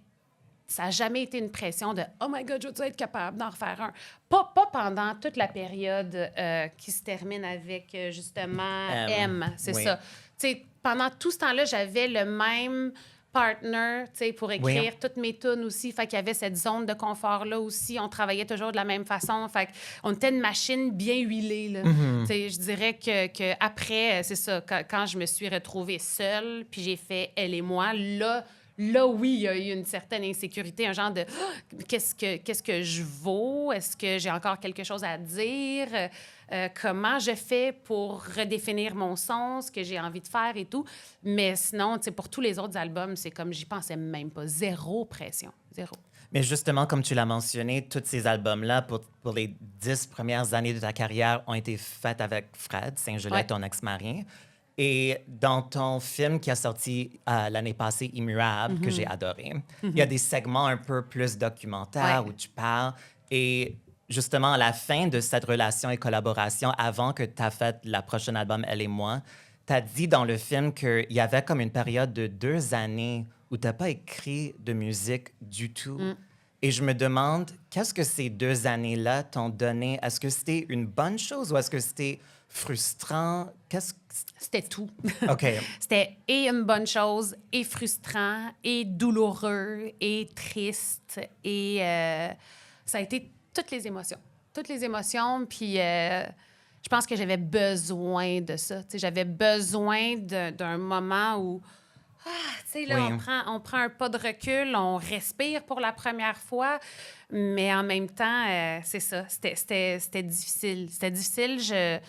ça n'a jamais été une pression de « Oh my God, je veux être capable d'en refaire un ». Pas pendant toute la période qui se termine avec, justement, M. C'est ça. Tu sais, pendant tout ce temps-là, j'avais le même partner, tu sais, pour écrire toutes mes tunes aussi. Fait qu'il y avait cette zone de confort-là aussi. On travaillait toujours de la même façon. Fait qu'on était une machine bien huilée, là. Tu sais, je dirais que après, c'est ça, quand je me suis retrouvée seule, puis j'ai fait « Elle et moi », là, oui, il y a eu une certaine insécurité, un genre de qu'est-ce que je vaux? Est-ce que j'ai encore quelque chose à dire? Comment je fais pour redéfinir mon son, ce que j'ai envie de faire et tout? Mais sinon, tu sais, pour tous les autres albums, c'est comme j'y pensais même pas. Zéro pression. Zéro. Mais justement, comme tu l'as mentionné, tous ces albums-là, pour les 10 premières années de ta carrière, ont été faits avec Fred Saint-Gelais, ton ex-mari. Et dans ton film qui a sorti l'année passée, Immuable, que j'ai adoré, il y a des segments un peu plus documentaires où tu parles. Et justement, à la fin de cette relation et collaboration, avant que tu aies fait le prochain album, Elle et moi, tu as dit dans le film qu'il y avait comme une période de 2 années où tu n'as pas écrit de musique du tout. Et je me demande, qu'est-ce que ces 2 années-là t'ont donné? Est-ce que c'était une bonne chose ou est-ce que c'était frustrant? C'était tout. OK. C'était et une bonne chose, et frustrant, et douloureux, et triste. Et ça a été toutes les émotions. Toutes les émotions. Puis je pense que j'avais besoin de ça. T'sais, j'avais besoin d'un moment où... tu sais, là, on prend un pas de recul, on respire pour la première fois, mais en même temps, c'est ça, c'était difficile. C'était difficile,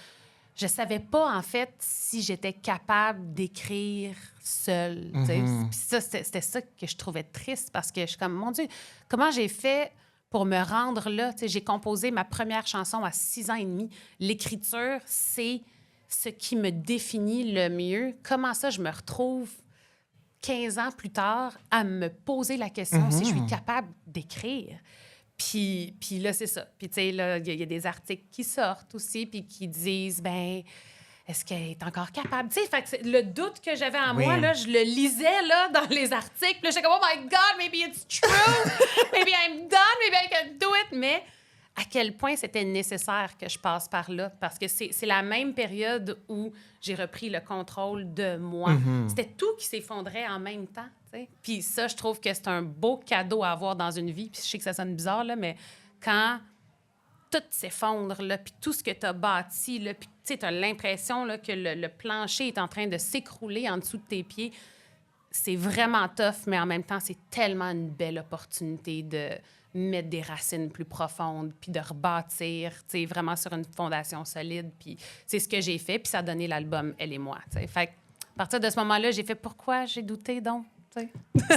je savais pas, en fait, si j'étais capable d'écrire seule. Puis ça, c'était ça que je trouvais triste, parce que je suis comme, mon Dieu, comment j'ai fait pour me rendre là? T'sais, j'ai composé ma première chanson à 6 ans et demi. L'écriture, c'est ce qui me définit le mieux. Comment ça, je me retrouve 15 ans plus tard à me poser la question si je suis capable d'écrire. Puis là, c'est ça. Puis, tu sais, là, il y a des articles qui sortent aussi, puis qui disent, ben est-ce qu'elle est encore capable? Tu sais, fait que le doute que j'avais en moi, là, je le lisais, là, dans les articles. Là, j'étais comme, oh my God, maybe it's true. Maybe I'm done. Maybe I can do it. Mais à quel point c'était nécessaire que je passe par là, parce que c'est la même période où j'ai repris le contrôle de moi. C'était tout qui s'effondrait en même temps. T'sais. Puis ça, je trouve que c'est un beau cadeau à avoir dans une vie. Puis je sais que ça sonne bizarre, là, mais quand tout s'effondre, là, puis tout ce que tu as bâti, là, puis tu as l'impression là, que le plancher est en train de s'écrouler en dessous de tes pieds, c'est vraiment tough, mais en même temps, c'est tellement une belle opportunité de mettre des racines plus profondes, puis de rebâtir, tu sais, vraiment sur une fondation solide. Puis c'est ce que j'ai fait, puis ça a donné l'album Elle et moi, tu sais. Fait à partir de ce moment-là, j'ai fait « Pourquoi j'ai douté donc? »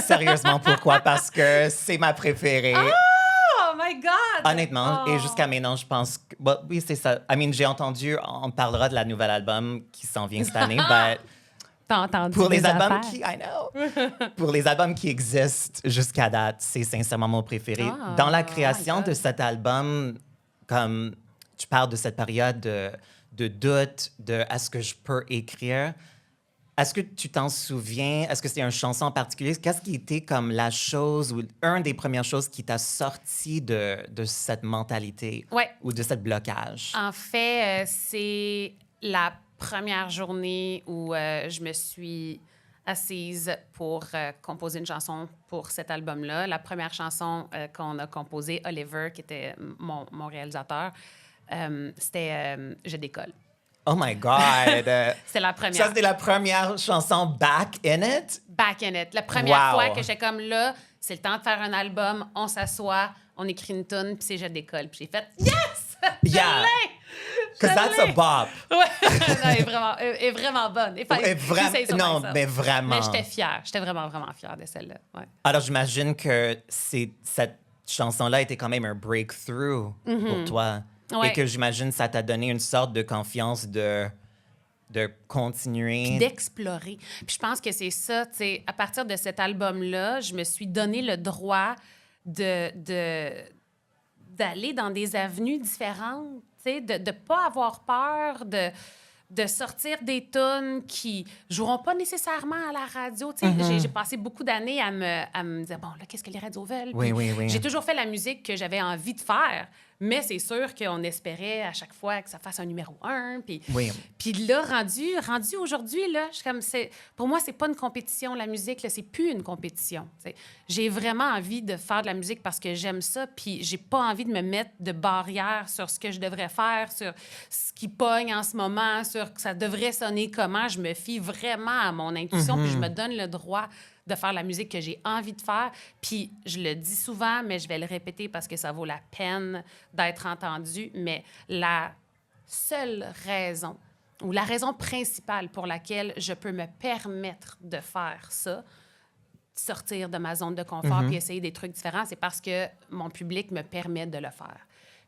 Sérieusement, pourquoi? Parce que c'est ma préférée. Oh my God! Honnêtement, et jusqu'à maintenant, je pense que... oui, c'est ça. I mean, j'ai entendu, on parlera de la nouvelle album qui s'en vient cette année, mais... T'as entendu pour les albums affaires? qui, I know, pour les albums qui existent jusqu'à date, c'est sincèrement mon préféré. Dans la création de cet album, comme tu parles de cette période de doute, de est-ce que je peux écrire, est-ce que tu t'en souviens? Est-ce que c'est une chanson en particulier? Qu'est-ce qui était comme la chose ou une des premières choses qui t'a sorti de cette mentalité ou de ce blocage? En fait, c'est la première journée où je me suis assise pour composer une chanson pour cet album-là. La première chanson qu'on a composée, Oliver, qui était mon réalisateur, c'était Je décolle. Oh my God! C'est la première. Ça, c'était la première chanson Back in It? Back in It. La première fois que j'étais comme là, c'est le temps de faire un album, on s'assoit, on écrit une tune, puis c'est Je décolle. Puis j'ai fait Yes! Je l'ai! Because that's a bop. Ouais, elle est vraiment bonne. Non, mais vraiment. Mais j'étais fière. J'étais vraiment, vraiment fière de celle-là. Ouais. Alors, j'imagine que cette chanson-là était quand même un breakthrough pour toi. Ouais. Et que j'imagine ça t'a donné une sorte de confiance de continuer. Puis d'explorer. Puis je pense que c'est ça, tu sais, à partir de cet album-là, je me suis donné le droit d'aller dans des avenues différentes, tu sais, de ne pas avoir peur de sortir des tunes qui joueront pas nécessairement à la radio. Tu sais, j'ai passé beaucoup d'années à me dire, bon, là, qu'est-ce que les radios veulent? Oui, Puis oui. j'ai toujours fait la musique que j'avais envie de faire, mais c'est sûr qu'on espérait à chaque fois que ça fasse un numéro 1. Puis, Oui. puis là, rendu aujourd'hui, là, je suis comme, pour moi, c'est pas une compétition, la musique, là, c'est plus une compétition. Tu sais. J'ai vraiment envie de faire de la musique parce que j'aime ça, puis j'ai pas envie de me mettre de barrières sur ce que je devrais faire, sur ce qui pogne en ce moment, sur que ça devrait sonner comment. Je me fie vraiment à mon intuition, puis je me donne le droit de faire la musique que j'ai envie de faire. Puis je le dis souvent, mais je vais le répéter parce que ça vaut la peine d'être entendu. Mais la seule raison, ou la raison principale pour laquelle je peux me permettre de faire ça, sortir de ma zone de confort puis essayer des trucs différents, c'est parce que mon public me permet de le faire.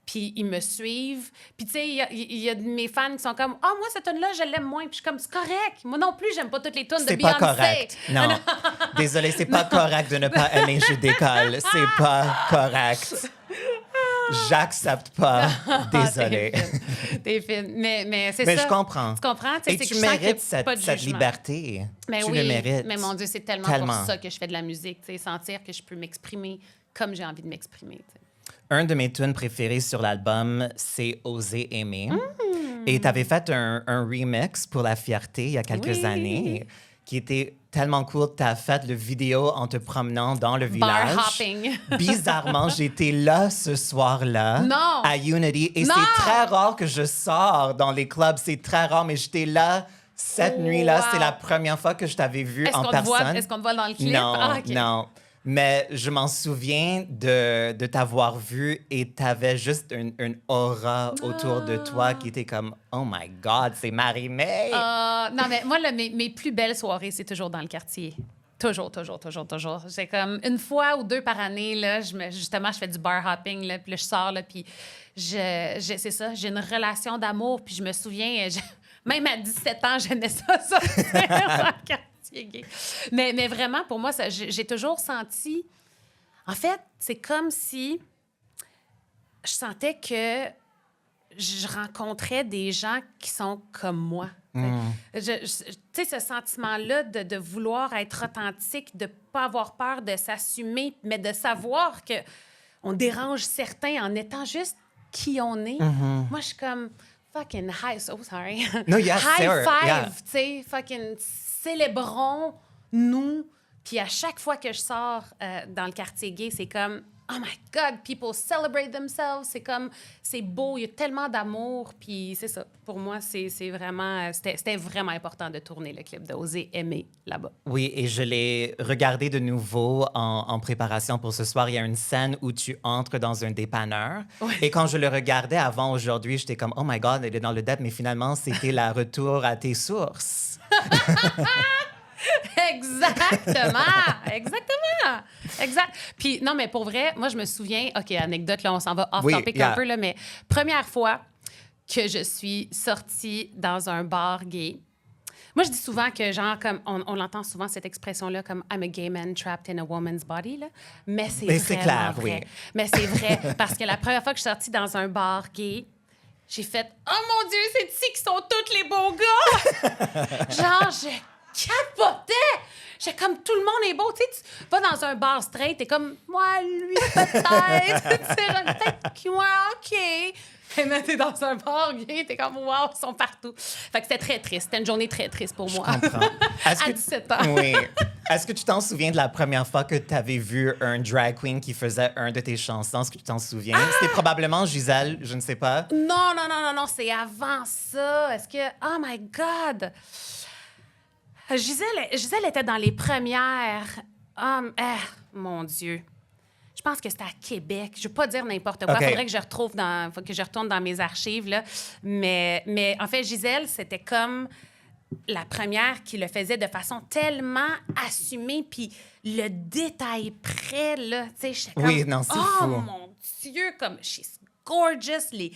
Puis ils me suivent. Puis tu sais, il y a de mes fans qui sont comme « Ah, moi, cette tune-là, je l'aime moins. » Puis je suis comme « C'est correct. Moi non plus, j'aime pas toutes les tunes de C'est Beyoncé. » pas correct. Non. Désolée, c'est pas correct de ne pas aimer Je décolle. C'est pas correct. J'accepte pas. Désolée. T'es fine. Mais c'est Mais ça. je comprends. Tu comprends? T'sais, Et c'est tu que je sens qu'il y a mérites cette, pas de cette jugement. liberté. Mais tu oui, le mérites. mais mon Dieu, c'est tellement pour ça que je fais de la musique. Sentir que je peux m'exprimer comme j'ai envie de m'exprimer. T'sais. Un de mes tunes préférés sur l'album, c'est Oser aimer. Et tu avais fait un remix pour La Fierté il y a quelques années qui était tellement cool. Tu as fait le vidéo en te promenant dans le village. Bar hopping. Bizarrement, j'étais là ce soir-là Non. à Unity. Et Non. c'est très rare que je sors dans les clubs. C'est très rare, mais j'étais là cette nuit-là. Wow. C'est la première fois que je t'avais vu en personne. Est-ce qu'on te voit dans le clip? Non, Ah, OK. non. Mais je m'en souviens de t'avoir vu et t'avais juste une aura autour de toi qui était comme « Oh my God, c'est Marie-May! Non, mais moi, mes plus belles soirées, c'est toujours dans le quartier. Toujours. C'est comme une fois ou deux par année, là, justement, je fais du bar hopping, là, puis là, je sors, là, puis c'est ça, j'ai une relation d'amour, puis je me souviens, même à 17 ans, j'aimais ça sortir dans le quartier gay. Mais vraiment, pour moi, j'ai toujours senti... En fait, c'est comme si je sentais que je rencontrais des gens qui sont comme moi. Tu sais, ce sentiment-là de vouloir être authentique, de ne pas avoir peur de s'assumer, mais de savoir qu'on dérange certains en étant juste qui on est. Moi, je suis comme fucking high... Oh, sorry. No, yes, high sir. five, Yeah. tu sais, fucking célébrons-nous. Puis à chaque fois que je sors dans le quartier gay, c'est comme... Oh my God, people celebrate themselves. C'est comme, c'est beau, il y a tellement d'amour. Puis c'est ça. Pour moi, c'est vraiment, c'était vraiment important de tourner le clip d'Oser aimer là-bas. Oui, et je l'ai regardé de nouveau en préparation pour ce soir. Il y a une scène où tu entres dans un dépanneur. Oui. Et quand je le regardais avant aujourd'hui, j'étais comme, oh my God, elle est dans le dep. Mais finalement, c'était la retour à tes sources. Exactement. Exact. Puis, non, mais pour vrai, moi, je me souviens... OK, anecdote, là, on s'en va off-topic un peu, là, mais première fois que je suis sortie dans un bar gay, moi, je dis souvent que, genre, comme on l'entend souvent, cette expression-là, comme « I'm a gay man trapped in a woman's body », là. Mais c'est vraiment clair, vrai. oui. Mais c'est vrai, parce que la première fois que je suis sortie dans un bar gay, j'ai fait « Oh mon Dieu, c'est ici qui sont tous les beaux gars! » Genre, je capotais! J'étais comme, tout le monde est beau. Tu sais, tu vas dans un bar straight, t'es comme, moi, lui, peut-être. Peut-être que moi, OK. Et là, t'es dans un bar gay, t'es comme, wow, ils sont partout. Fait que c'était très triste. C'était une journée très triste pour moi. Je comprends. À 17 ans. Oui. Est-ce que tu t'en souviens de la première fois que tu avais vu un drag queen qui faisait un de tes chansons? Est-ce que tu t'en souviens? C'était probablement Gisèle, je ne sais pas. Non, c'est avant ça. Est-ce que... Oh my God! Gisèle était dans les premières. Mon Dieu. Je pense que c'était à Québec. Je ne veux pas dire n'importe quoi. Il Okay. faudrait que je retourne dans mes archives. Là. Mais en fait, Gisèle, c'était comme la première qui le faisait de façon tellement assumée. Puis le détail près, là, tu sais, j'étais comme... Oui, non, c'est oh, fou. mon Dieu! Comme... She's gorgeous, les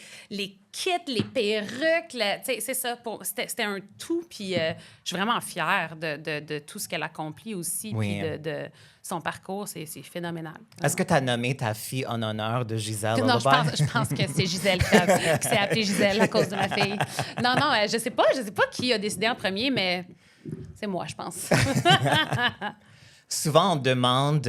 kits, les perruques. C'est ça. C'était un tout. Puis je suis vraiment fière de tout ce qu'elle accomplit aussi. Oui. Puis de son parcours. C'est phénoménal. Est-ce que tu as nommé ta fille en honneur de Gisèle Non, Lullaby? je pense que c'est Gisèle qui s'est appelée Gisèle à cause de ma fille. Non, je sais pas qui a décidé en premier, mais c'est moi, je pense. Souvent, on demande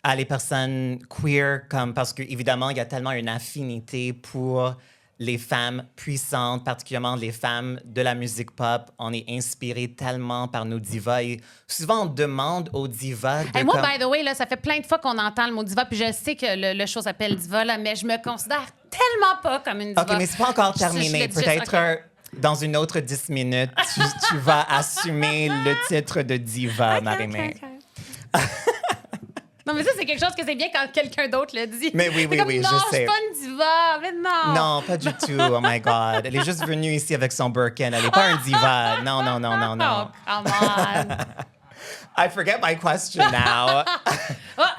à les personnes queer, parce qu'évidemment, il y a tellement une affinité pour les femmes puissantes, particulièrement les femmes de la musique pop. On est inspiré tellement par nos divas. Et souvent, on demande aux divas de... Moi, by the way, là, ça fait plein de fois qu'on entend le mot diva, puis je sais que le show s'appelle diva, là, mais je me considère tellement pas comme une diva. OK, mais c'est pas encore terminé. Peut-être dans une autre 10 minutes, tu vas assumer le titre de diva, Marie-Mé. Non, mais ça, c'est quelque chose que c'est bien quand quelqu'un d'autre le dit. Mais oui, comme, je sais. Non, je suis pas une diva, mais non. Non, pas du tout. Oh my God. Elle est juste venue ici avec son Birkin. Elle n'est pas un diva. Non. Oh, come on. I forget my question now.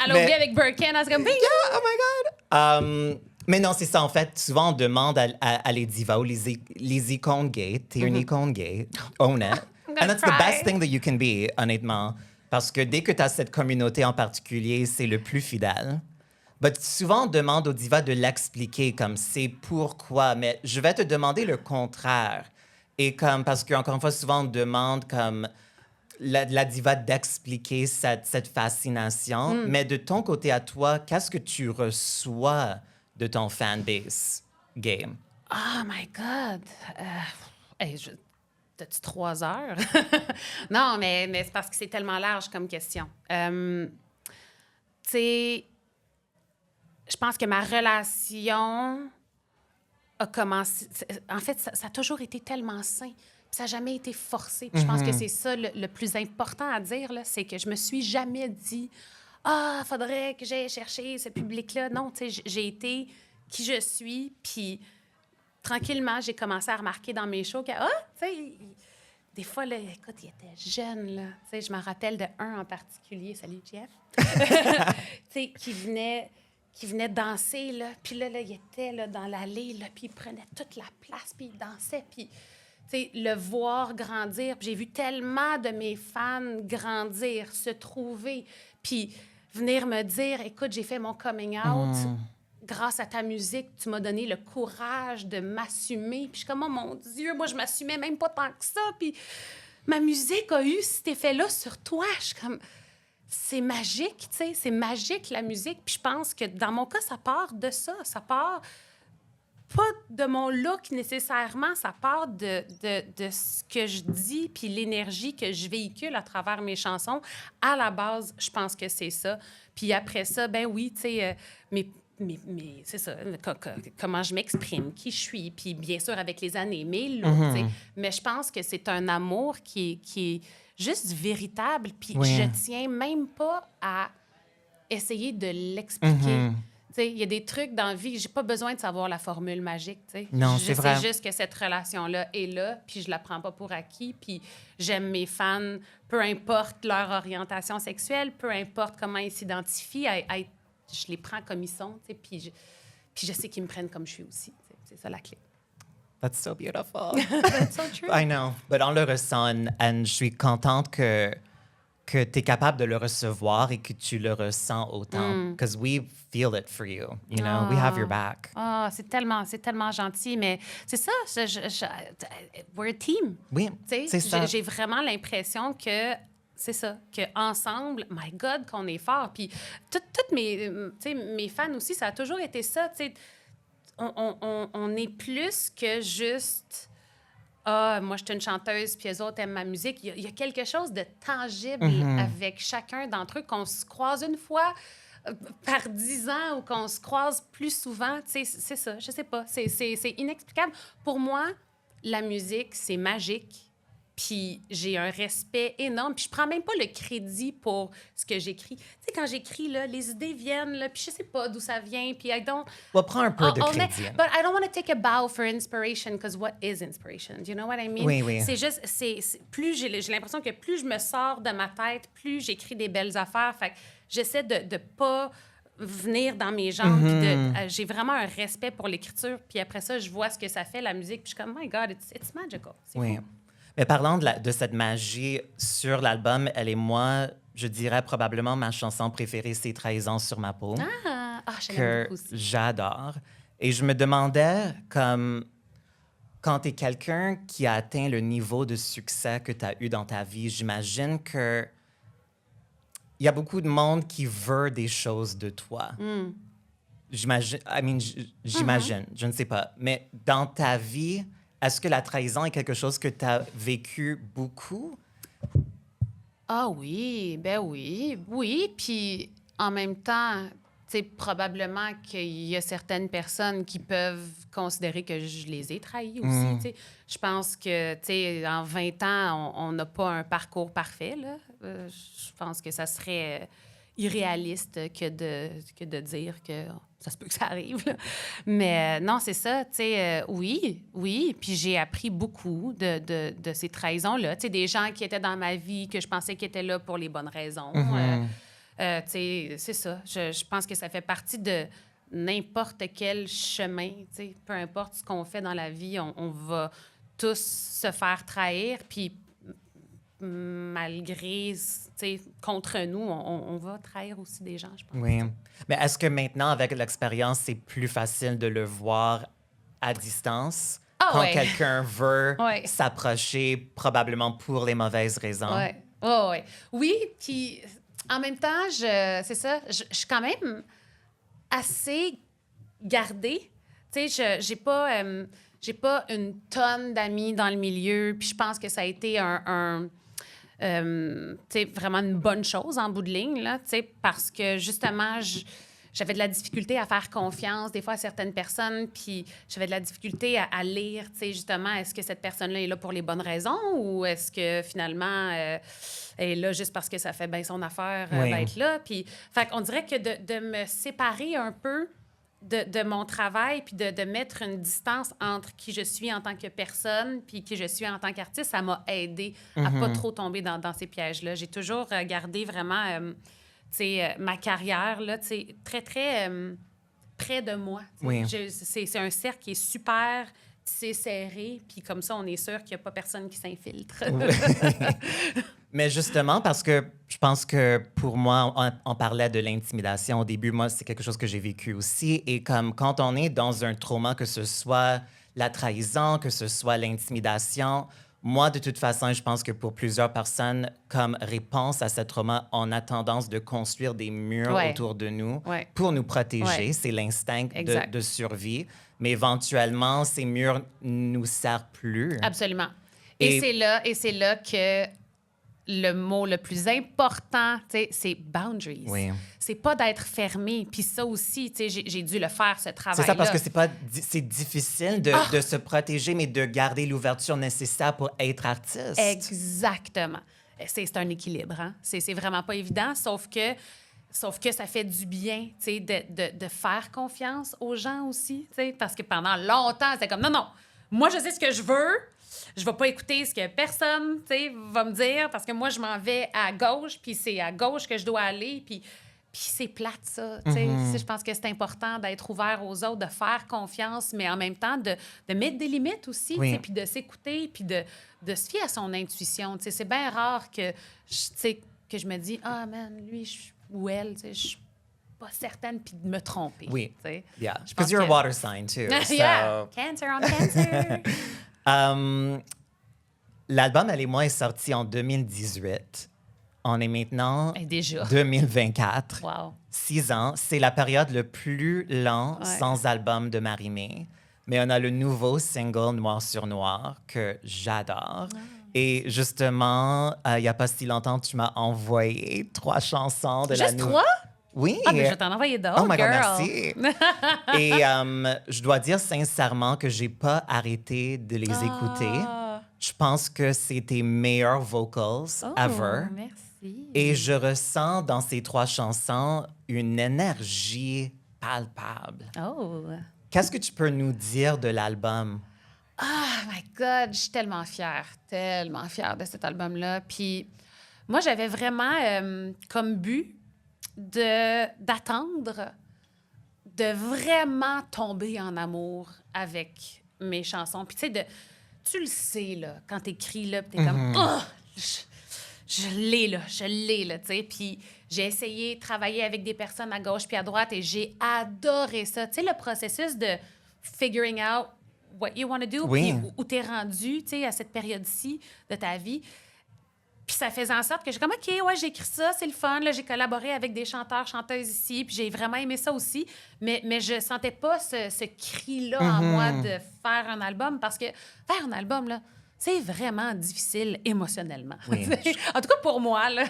Elle a oublié avec Birkin. Elle se comme, yeah, oh my God. Mais non, c'est ça. En fait, souvent, on demande à les divas ou les icônes gays. T'es une icône gay. Own it. And that's the best thing that you can be, honnêtement. Parce que dès que tu as cette communauté en particulier, c'est le plus fidèle. Mais souvent, on demande aux divas de l'expliquer comme c'est pourquoi. Mais je vais te demander le contraire. Et parce qu'encore une fois, souvent, on demande comme la diva d'expliquer cette fascination. Mais de ton côté à toi, qu'est-ce que tu reçois de ton fanbase gay? Oh my God! T'as-tu 3 heures? Non, mais c'est parce que c'est tellement large comme question. Tu sais, je pense que ma relation a commencé... En fait, ça a toujours été tellement sain. Ça n'a jamais été forcé. Puis je pense que c'est ça le plus important à dire, là, c'est que je me suis jamais dit « Ah, faudrait que j'aille chercher ce public-là. » Non, tu sais, j'ai été qui je suis, puis... Tranquillement, j'ai commencé à remarquer dans mes shows que, tu sais, des fois, là, écoute, il était jeune, là. Tu sais, je me rappelle de un en particulier, salut Jeff, tu sais, qui venait danser, là. Puis là, il était là, dans l'allée, là, puis il prenait toute la place, puis il dansait, puis, tu sais, le voir grandir. Puis j'ai vu tellement de mes fans grandir, se trouver, puis venir me dire, écoute, j'ai fait mon coming out. Grâce à ta musique, tu m'as donné le courage de m'assumer. Puis je suis comme, oh mon Dieu, moi, je m'assumais même pas tant que ça. Puis ma musique a eu cet effet-là sur toi. Je suis comme, c'est magique, tu sais, c'est magique, la musique. Puis je pense que dans mon cas, ça part de ça. Ça part pas de mon look nécessairement, ça part de ce que je dis puis l'énergie que je véhicule à travers mes chansons. À la base, je pense que c'est ça. Puis après ça, ben oui, tu sais, mais c'est ça, comment je m'exprime, qui je suis, puis bien sûr, avec les années, mes looks, tu sais. Mais je pense que c'est un amour qui est juste véritable, puis je tiens même pas à essayer de l'expliquer. Tu sais, il y a des trucs dans la vie, j'ai pas besoin de savoir la formule magique, tu sais. Non, c'est vrai. Je sais juste que cette relation-là est là, puis je la prends pas pour acquis, puis j'aime mes fans, peu importe leur orientation sexuelle, peu importe comment ils s'identifient, je les prends comme ils sont, tu sais, puis je sais qu'ils me prennent comme je suis aussi. C'est ça la clé. That's so beautiful. That's so true. I know. But on le ressent, et je suis contente que tu es capable de le recevoir et que tu le ressens autant. Because we feel it for you. You know, we have your back. C'est tellement gentil, mais c'est ça, we're a team. Oui, c'est ça. J'ai vraiment l'impression que c'est ça, qu'ensemble, my God, qu'on est fort. Puis toutes mes fans aussi, ça a toujours été ça. On est plus que juste « Ah, moi, je suis une chanteuse, puis eux autres aiment ma musique. » Il y a quelque chose de tangible avec chacun d'entre eux, qu'on se croise une fois par 10 ans ou qu'on se croise plus souvent. C'est ça, je sais pas. C'est inexplicable. Pour moi, la musique, c'est magique. Puis j'ai un respect énorme. Puis je prends même pas le crédit pour ce que j'écris. Tu sais, quand j'écris, là, les idées viennent, là, puis je sais pas d'où ça vient. Puis I don't... Well, prends un peu de crédit. But I don't want to take a bow for inspiration, because what is inspiration? Do you know what I mean? Oui. C'est juste, plus j'ai l'impression que plus je me sors de ma tête, plus j'écris des belles affaires. Fait que j'essaie de pas venir dans mes jambes. Puis j'ai vraiment un respect pour l'écriture. Puis après ça, je vois ce que ça fait, la musique. Puis je suis comme, my God, it's magical. C'est Oui. fou. Mais parlant de cette magie sur l'album, elle et moi, je dirais probablement ma chanson préférée, c'est Trahison sur ma peau, Je l'aime que beaucoup aussi. j'adore. Et je me demandais, comme, quand tu es quelqu'un qui a atteint le niveau de succès que tu as eu dans ta vie, j'imagine que il y a beaucoup de monde qui veut des choses de toi. J'imagine, j'imagine, je ne sais pas. Mais dans ta vie, est-ce que la trahison est quelque chose que tu as vécu beaucoup? Ah oui, ben oui. Puis en même temps, tu sais, probablement qu'il y a certaines personnes qui peuvent considérer que je les ai trahis aussi, tu sais. Je pense que, tu sais, en 20 ans, on n'a pas un parcours parfait, là. Je pense que ça serait irréaliste que de dire que ça se peut que ça arrive, là. Mais non, c'est ça, tu sais, oui. Puis j'ai appris beaucoup de ces trahisons-là. Tu sais, des gens qui étaient dans ma vie, que je pensais qu'ils étaient là pour les bonnes raisons. Tu sais, c'est ça. Je pense que ça fait partie de n'importe quel chemin. Tu sais, peu importe ce qu'on fait dans la vie, on va tous se faire trahir. Puis malgré, tu sais, contre nous, on va trahir aussi des gens, je pense. Oui. Mais est-ce que maintenant, avec l'expérience, c'est plus facile de le voir à distance quand ouais. quelqu'un veut Ouais. s'approcher, probablement pour les mauvaises raisons? Ouais. Oui, puis en même temps, c'est ça, je suis quand même assez gardée. Tu sais, j'ai pas une tonne d'amis dans le milieu, puis je pense que ça a été tu sais, vraiment une bonne chose en bout de ligne, là, tu sais, parce que justement, j'avais de la difficulté à faire confiance des fois à certaines personnes, puis j'avais de la difficulté à lire, tu sais, justement, est-ce que cette personne-là est là pour les bonnes raisons ou est-ce que finalement elle est là juste parce que ça fait bien son affaire d'être là. Puis, fait qu'on dirait que de me séparer un peu de mon travail puis de mettre une distance entre qui je suis en tant que personne puis qui je suis en tant qu'artiste, ça m'a aidé à pas trop tomber dans ces pièges-là. J'ai toujours gardé vraiment... ma carrière, là, très, très près de moi. Oui. C'est un cercle qui est super serré, puis comme ça, on est sûr qu'il n'y a pas personne qui s'infiltre. Mais justement, parce que je pense que pour moi, on parlait de l'intimidation au début. Moi, c'est quelque chose que j'ai vécu aussi. Et comme quand on est dans un trauma, que ce soit la trahison, que ce soit l'intimidation, moi, de toute façon, je pense que pour plusieurs personnes, comme réponse à ce trauma, on a tendance de construire des murs autour de nous pour nous protéger. C'est l'instinct de survie. Mais éventuellement, ces murs nous servent plus. Absolument. Et c'est là que le mot le plus important, c'est boundaries. Oui. C'est pas d'être fermé. Puis ça aussi, j'ai dû le faire, ce travail-là. C'est ça, parce que c'est difficile de se protéger, mais de garder l'ouverture nécessaire pour être artiste. Exactement. C'est un équilibre, hein? C'est vraiment pas évident, sauf que ça fait du bien, de faire confiance aux gens aussi, parce que pendant longtemps, c'était comme, non, moi, je sais ce que je veux. Je vais pas écouter ce que personne, va me dire, parce que moi, je m'en vais à gauche, puis c'est à gauche que je dois aller, puis c'est plate, ça. Je pense que c'est important d'être ouvert aux autres, de faire confiance, mais en même temps, de mettre des limites aussi, puis de s'écouter, puis de se fier à son intuition. C'est bien rare que je me dis, ah, man, lui ou elle, je suis pas certaine, puis de me tromper. Oui. Yeah. Je pense Because you're a que... water sign, too. Yeah. Cancer on Cancer. L'album Elle et moi est sorti en 2018. On est maintenant déjà 2024. Wow. 6 ans. C'est la période le plus lent sans album de Marie-Mé. Mais on a le nouveau single Noir sur Noir que j'adore. Et justement, il n'y a pas si longtemps, tu m'as envoyé 3 chansons de la nouvelle... 3? Oui. Ah, mais je vais t'en envoyer d'autres, Oh my girl. God, merci. Et je dois dire sincèrement que j'ai pas arrêté de les écouter. Je pense que c'est tes meilleurs vocals ever. Merci. Et je ressens dans ces 3 chansons une énergie palpable. Oh. Qu'est-ce que tu peux nous dire de l'album? Oh my God, je suis tellement fière de cet album-là. Puis moi, j'avais vraiment comme but d'attendre de vraiment tomber en amour avec mes chansons. Puis tu sais, tu le sais, là, quand t'écris, là, puis t'es comme... Oh, je l'ai, là, tu sais. Puis j'ai essayé de travailler avec des personnes à gauche puis à droite et j'ai adoré ça. Tu sais, le processus de figuring out what you want to do, Oui. puis où t'es rendu, tu sais, à cette période-ci de ta vie. Puis ça faisait en sorte que j'ai comme, OK, ouais, j'ai écrit ça, c'est le fun. Là, j'ai collaboré avec des chanteurs, chanteuses ici, puis j'ai vraiment aimé ça aussi. Mais je sentais pas ce cri-là en moi de faire un album parce que faire un album, là, c'est vraiment difficile émotionnellement. Oui. En tout cas, pour moi, là,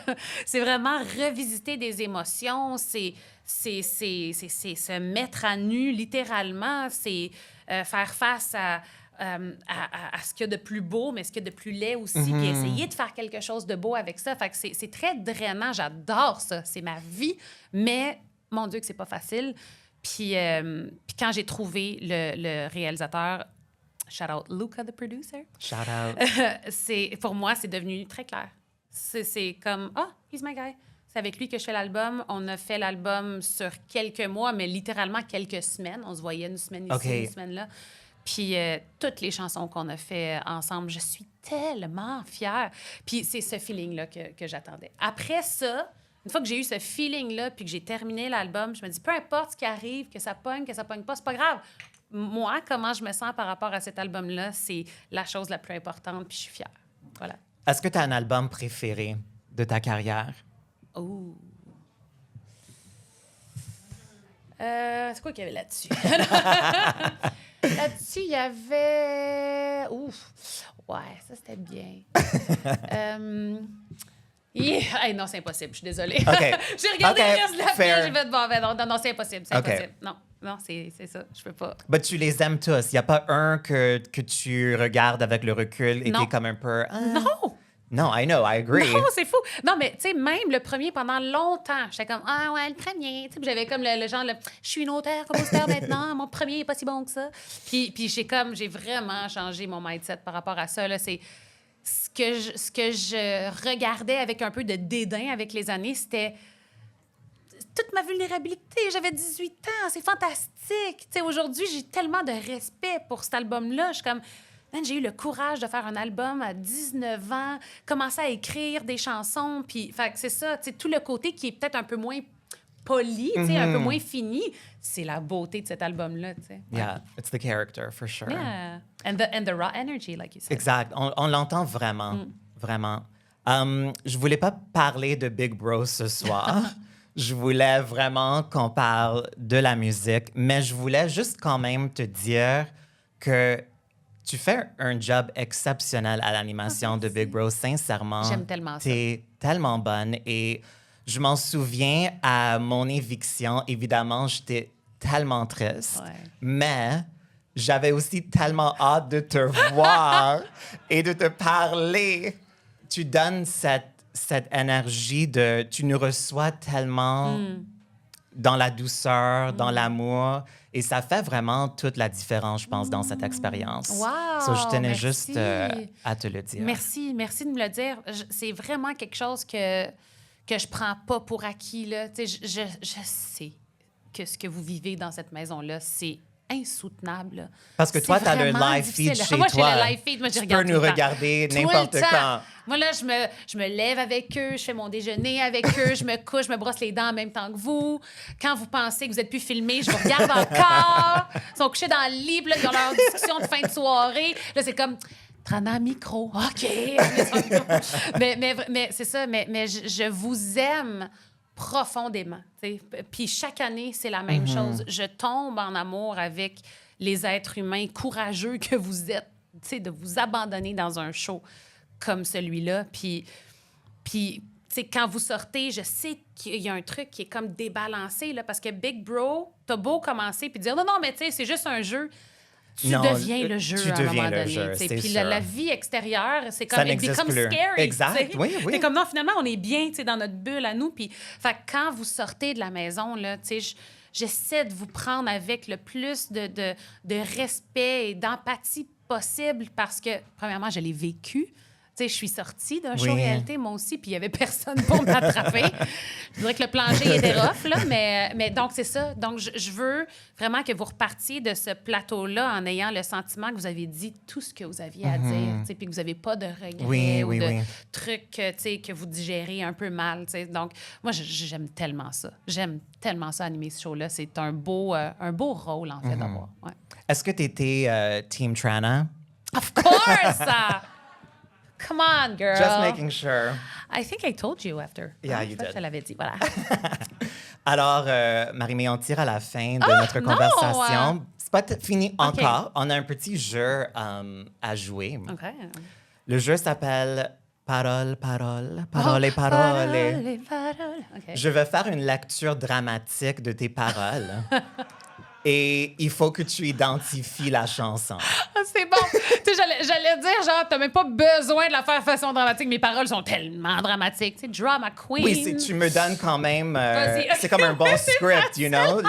c'est vraiment revisiter des émotions, c'est se mettre à nu, littéralement, c'est faire face à ce qu'il y a de plus beau, mais ce qu'il y a de plus laid aussi, puis essayer de faire quelque chose de beau avec ça. Fait que c'est très drainant, j'adore ça, c'est ma vie, mais mon Dieu que c'est pas facile. Puis quand j'ai trouvé le réalisateur, shout out Luca, the producer, Shout out. pour moi, c'est devenu très clair. C'est comme, he's my guy. C'est avec lui que je fais l'album. On a fait l'album sur quelques mois, mais littéralement quelques semaines. On se voyait une semaine ici, une semaine là. Puis toutes les chansons qu'on a fait ensemble, je suis tellement fière. Puis c'est ce feeling-là que j'attendais. Après ça, une fois que j'ai eu ce feeling-là, puis que j'ai terminé l'album, je me dis, peu importe ce qui arrive, que ça pogne pas, c'est pas grave. Moi, comment je me sens par rapport à cet album-là, c'est la chose la plus importante, puis je suis fière. Voilà. Est-ce que tu as un album préféré de ta carrière? Oh. C'est quoi qu'il y avait là-dessus? Là-dessus, il y avait... Ouf! Ouais, ça, c'était bien. Hey, non, c'est impossible. Je suis désolée. Okay. J'ai regardé le reste de la fair. page, j'ai fait, bon, non, c'est impossible. C'est Okay. impossible. Non, c'est ça. Je peux pas. Mais tu les aimes tous. Il n'y a pas un que tu regardes avec le recul et qui Non. est comme un peu... Non! Non, I know, I agree. Non, c'est fou. Non, mais tu sais, même le premier, pendant longtemps, j'étais comme, ah ouais, le premier. Tu sais, j'avais comme le genre, je suis une auteure, compositeur maintenant, mon premier est pas si bon que ça. Puis j'ai vraiment changé mon mindset par rapport à ça. Là, c'est ce que je regardais avec un peu de dédain avec les années, c'était toute ma vulnérabilité. J'avais 18 ans, c'est fantastique. Tu sais, aujourd'hui, j'ai tellement de respect pour cet album-là. Je suis comme... Man, j'ai eu le courage de faire un album à 19 ans, commencer à écrire des chansons, puis fait que c'est ça, tu sais, tout le côté qui est peut-être un peu moins poli, tu sais, un peu moins fini, c'est la beauté de cet album-là, tu sais. Yeah, it's the character, for sure. Yeah, and the raw energy, like you said. Exact. On l'entend vraiment, vraiment. Je voulais pas parler de Big Bro ce soir. Je voulais vraiment qu'on parle de la musique, mais je voulais juste quand même te dire que tu fais un job exceptionnel à l'animation de Big Bro. Sincèrement, j'aime tellement ça. T'es tellement bonne. Et je m'en souviens à mon éviction, évidemment, j'étais tellement triste. Ouais. Mais j'avais aussi tellement hâte de te voir et de te parler. Tu donnes cette énergie de... Tu nous reçois tellement dans la douceur, dans l'amour. Et ça fait vraiment toute la différence, je pense, dans cette expérience. Wow! So, je tenais merci. juste à te le dire. Merci de me le dire. C'est vraiment quelque chose que je prends pas pour acquis, là. Tu sais, je sais que ce que vous vivez dans cette maison-là, c'est insoutenable. Parce que toi, tu as le live feed chez moi, toi. Moi, j'ai le live feed. Moi, tu peux nous regarder n'importe quand. Moi, là, je me lève avec eux, je fais mon déjeuner avec eux, je me couche, je me brosse les dents en même temps que vous. Quand vous pensez que vous n'êtes plus filmés, je vous regarde encore. Ils sont couchés dans le lit, puis là, ils ont leur discussion de fin de soirée. Là, c'est comme... Prends micro. OK. mais c'est ça. Mais je vous aime profondément. T'sais. Puis chaque année, c'est la même chose. Je tombe en amour avec les êtres humains courageux que vous êtes, de vous abandonner dans un show comme celui-là. Puis quand vous sortez, je sais qu'il y a un truc qui est comme débalancé, là, parce que Big Bro, t'as beau commencer puis dire non, mais tu sais, c'est juste un jeu. Tu deviens le jeu à un moment donné. Puis la vie extérieure, c'est comme it becomes scary. Exact, oui. C'est comme non, finalement, on est bien dans notre bulle à nous. Puis quand vous sortez de la maison, là, j'essaie de vous prendre avec le plus de respect et d'empathie possible parce que, premièrement, je l'ai vécu. sais, je suis sortie d'un show Oui. réalité, moi aussi, puis il n'y avait personne pour m'attraper. Je dirais que le plancher était rough, là, mais donc, c'est ça. Donc, je veux vraiment que vous repartiez de ce plateau-là en ayant le sentiment que vous avez dit tout ce que vous aviez à dire, tu sais, puis que vous n'avez pas de regrets ou de trucs, tu sais, que vous digérez un peu mal, tu sais. Donc, moi, j'aime tellement ça. J'aime tellement ça, animer ce show-là. C'est un beau rôle, en fait, d'avoir. Ouais. Est-ce que tu étais Team Trana? Of course! Come on, girl. Just making sure. I think I told you after. Yeah, Je you crois que did. je te l'avais dit, voilà. Alors, Marie-Mé, on tire à la fin de notre non! conversation. C'est pas fini encore. On a un petit jeu à jouer. OK. Le jeu s'appelle Parole, parole, parole et parole. Parole et parole. OK. Je vais faire une lecture dramatique de tes paroles. Et il faut que tu identifies la chanson. Ah, c'est bon. Tu sais, j'allais dire, genre, t'as même pas besoin de la faire façon dramatique. Mes paroles sont tellement dramatiques. Tu sais, drama queen. Oui, tu me donnes quand même... Vas-y. c'est comme un bon script, you know?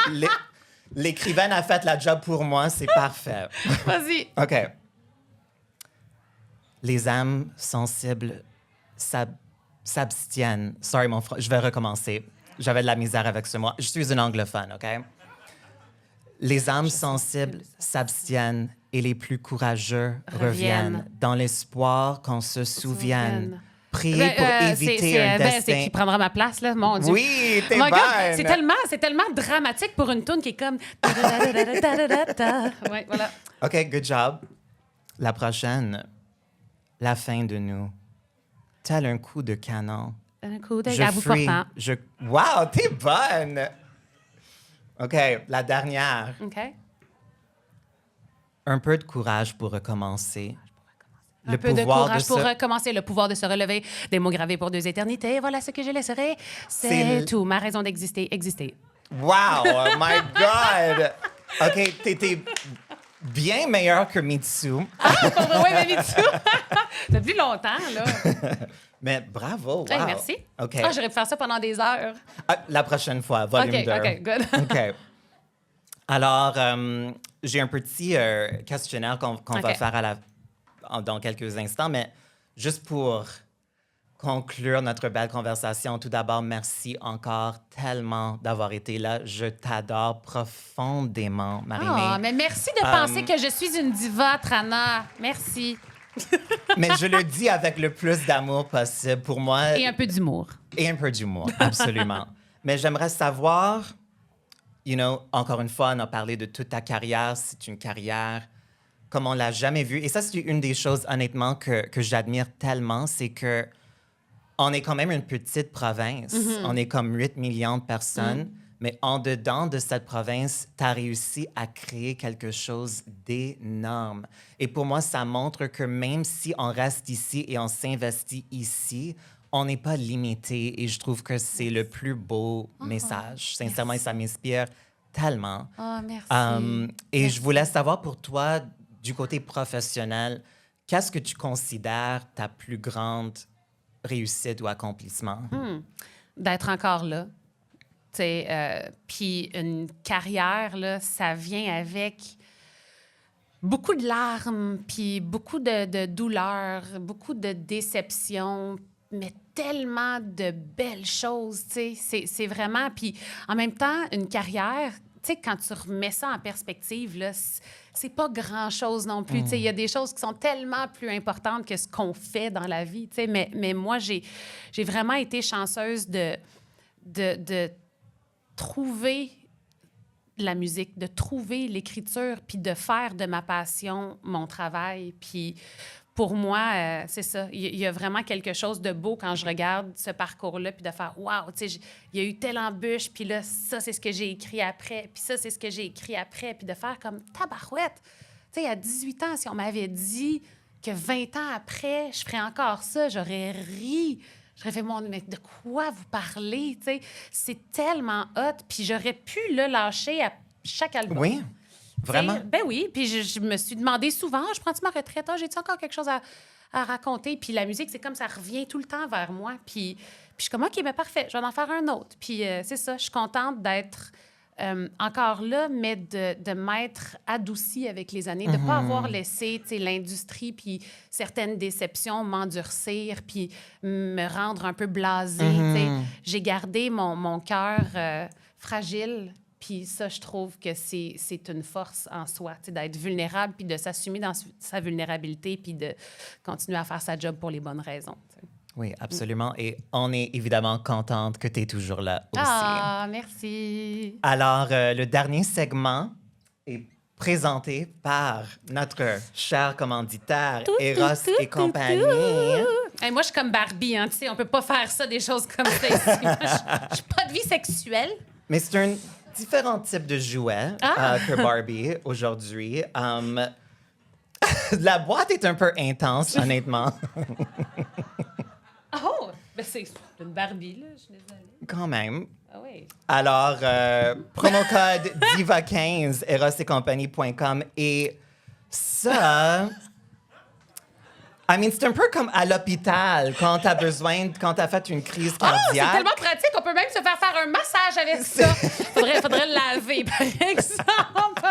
L'écrivaine a fait la job pour moi, c'est parfait. Vas-y. OK. Les âmes sensibles s'abstiennent. Sorry, je vais recommencer. J'avais de la misère avec ce mot. Je suis une anglophone, OK? Les âmes sensibles s'abstiennent et les plus courageux reviennent dans l'espoir qu'on se souvienne. Priez pour éviter un destin. C'est qui prendra ma place, là, mon Dieu. Oui, t'es Oh my bonne! God, c'est tellement dramatique pour une toune qui est comme... Oui, voilà. OK, good job. La prochaine. La fin de nous. Tel un coup de canon. Un coup de... Je À vous fuis, portant. Wow, t'es bonne! OK, la dernière. OK. Un peu de courage pour recommencer. Un peu de courage pour recommencer, le pouvoir de se relever, des mots gravés pour 2 éternités. Voilà ce que je laisserai. C'est tout. Ma raison d'exister, exister. Wow, oh my God! OK, t'étais bien meilleure que Mitsu. Oui, mais Mitsu, depuis longtemps, là. Mais bravo, wow. Hey, merci. OK. Ah, j'aurais pu faire ça pendant des heures. Ah, la prochaine fois, volume 2. OK, good. OK. Alors, j'ai un petit questionnaire qu'on va faire dans quelques instants, mais juste pour conclure notre belle conversation, tout d'abord, merci encore tellement d'avoir été là. Je t'adore profondément, Marie-Mé. Ah, mais merci de penser que je suis une diva, Trana. Merci. Mais je le dis avec le plus d'amour possible pour moi. Et un peu d'humour. Et un peu d'humour, absolument. Mais j'aimerais savoir, encore une fois, on a parlé de toute ta carrière. C'est une carrière comme on l'a jamais vue. Et ça, c'est une des choses, honnêtement, que j'admire tellement, c'est que on est quand même une petite province. Mm-hmm. On est comme 8 millions de personnes. Mais en dedans de cette province, tu as réussi à créer quelque chose d'énorme. Et pour moi, ça montre que même si on reste ici et on s'investit ici, on n'est pas limité. Et je trouve que c'est le plus beau message. Sincèrement, ça m'inspire tellement. Oh, merci. Et Merci. je voulais savoir pour toi, du côté professionnel, qu'est-ce que tu considères ta plus grande réussite ou accomplissement? D'être encore là. Puis une carrière, là, ça vient avec beaucoup de larmes, puis beaucoup de douleurs, beaucoup de déceptions, mais tellement de belles choses, tu sais. C'est vraiment... Puis en même temps, une carrière, tu sais, quand tu remets ça en perspective, là, c'est pas grand-chose non plus. Tu sais, il y a des choses qui sont tellement plus importantes que ce qu'on fait dans la vie, tu sais. Mais moi, j'ai vraiment été chanceuse de trouver la musique, de trouver l'écriture, puis de faire de ma passion mon travail. Puis pour moi, c'est ça. Il y a vraiment quelque chose de beau quand je regarde ce parcours-là, puis de faire « wow, tu sais, il y a eu telle embûche, puis là, ça, c'est ce que j'ai écrit après, puis ça, c'est ce que j'ai écrit après. » Puis de faire comme « tabarouette! » Tu sais, à 18 ans, si on m'avait dit que 20 ans après, je ferais encore ça, j'aurais ri. J'aurais fait, mais de quoi vous parlez? Tu sais, c'est tellement hot. Puis j'aurais pu le lâcher à chaque album. Oui, vraiment? T'sais, ben oui. Puis je me suis demandé souvent, je prends-tu ma retraite? J'ai-tu encore quelque chose à raconter? Puis la musique, c'est comme ça revient tout le temps vers moi. Puis je suis comme, OK, ben parfait, je vais en faire un autre. Puis c'est ça, je suis contente d'être encore là, mais de m'être adoucie avec les années, de ne pas avoir laissé l'industrie puis certaines déceptions m'endurcir puis me rendre un peu blasée. J'ai gardé mon cœur fragile. Puis ça, je trouve que c'est une force en soi, d'être vulnérable puis de s'assumer dans sa vulnérabilité puis de continuer à faire sa job pour les bonnes raisons. T'sais. Oui, absolument. Et on est évidemment contente que tu es toujours là aussi. Ah, merci. Alors, le dernier segment est présenté par notre cher commanditaire Eros et compagnie. Hey, moi, je suis comme Barbie, hein, tu sais, on peut pas faire ça, des choses comme ça ici. Moi, je n'ai pas de vie sexuelle. Mais c'est un différent type de jouet que Barbie aujourd'hui. La boîte est un peu intense, honnêtement. Oh! Ben c'est une Barbie, là, je suis désolée. Quand même. Ah oui. Alors, promo code DIVA15, erosetcompagnie.com. Et ça... c'est un peu comme à l'hôpital, quand t'as fait une crise cardiaque. Oh, c'est tellement pratique, on peut même se faire un massage avec ça. Faudrait le laver, par exemple.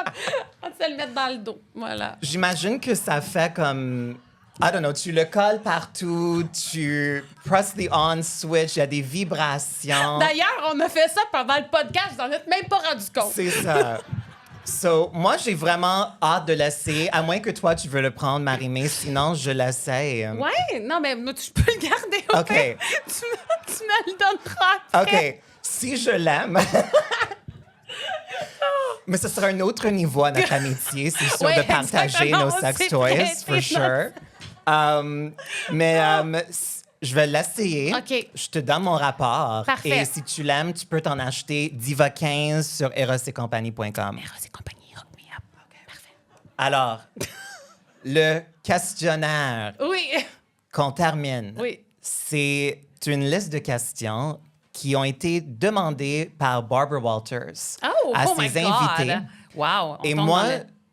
On se le mettre dans le dos, voilà. J'imagine que ça fait comme... I don't know, tu le colles partout, tu press the on switch, il y a des vibrations. D'ailleurs, on a fait ça pendant le podcast, vous n'en êtes même pas rendu compte. C'est ça. So, moi, j'ai vraiment hâte de l'essayer, à moins que toi, tu veux le prendre, Marie-Mé, sinon, je l'essaye. Ouais, non, mais tu peux le garder. OK. Tu me le donneras après. OK. Si je l'aime... Mais ce sera un autre niveau à notre amitié, c'est sûr, de partager nos sex toys, for sure. Je vais l'essayer. OK. Je te donne mon rapport. Parfait. Et si tu l'aimes, tu peux t'en acheter Diva15 sur erosetcompagnie.com. Eros et compagnie, hook me up. OK, parfait. Alors, le questionnaire Oui. qu'on termine, Oui. c'est une liste de questions qui ont été demandées par Barbara Walters à my ses God. invités. Wow. Et moi,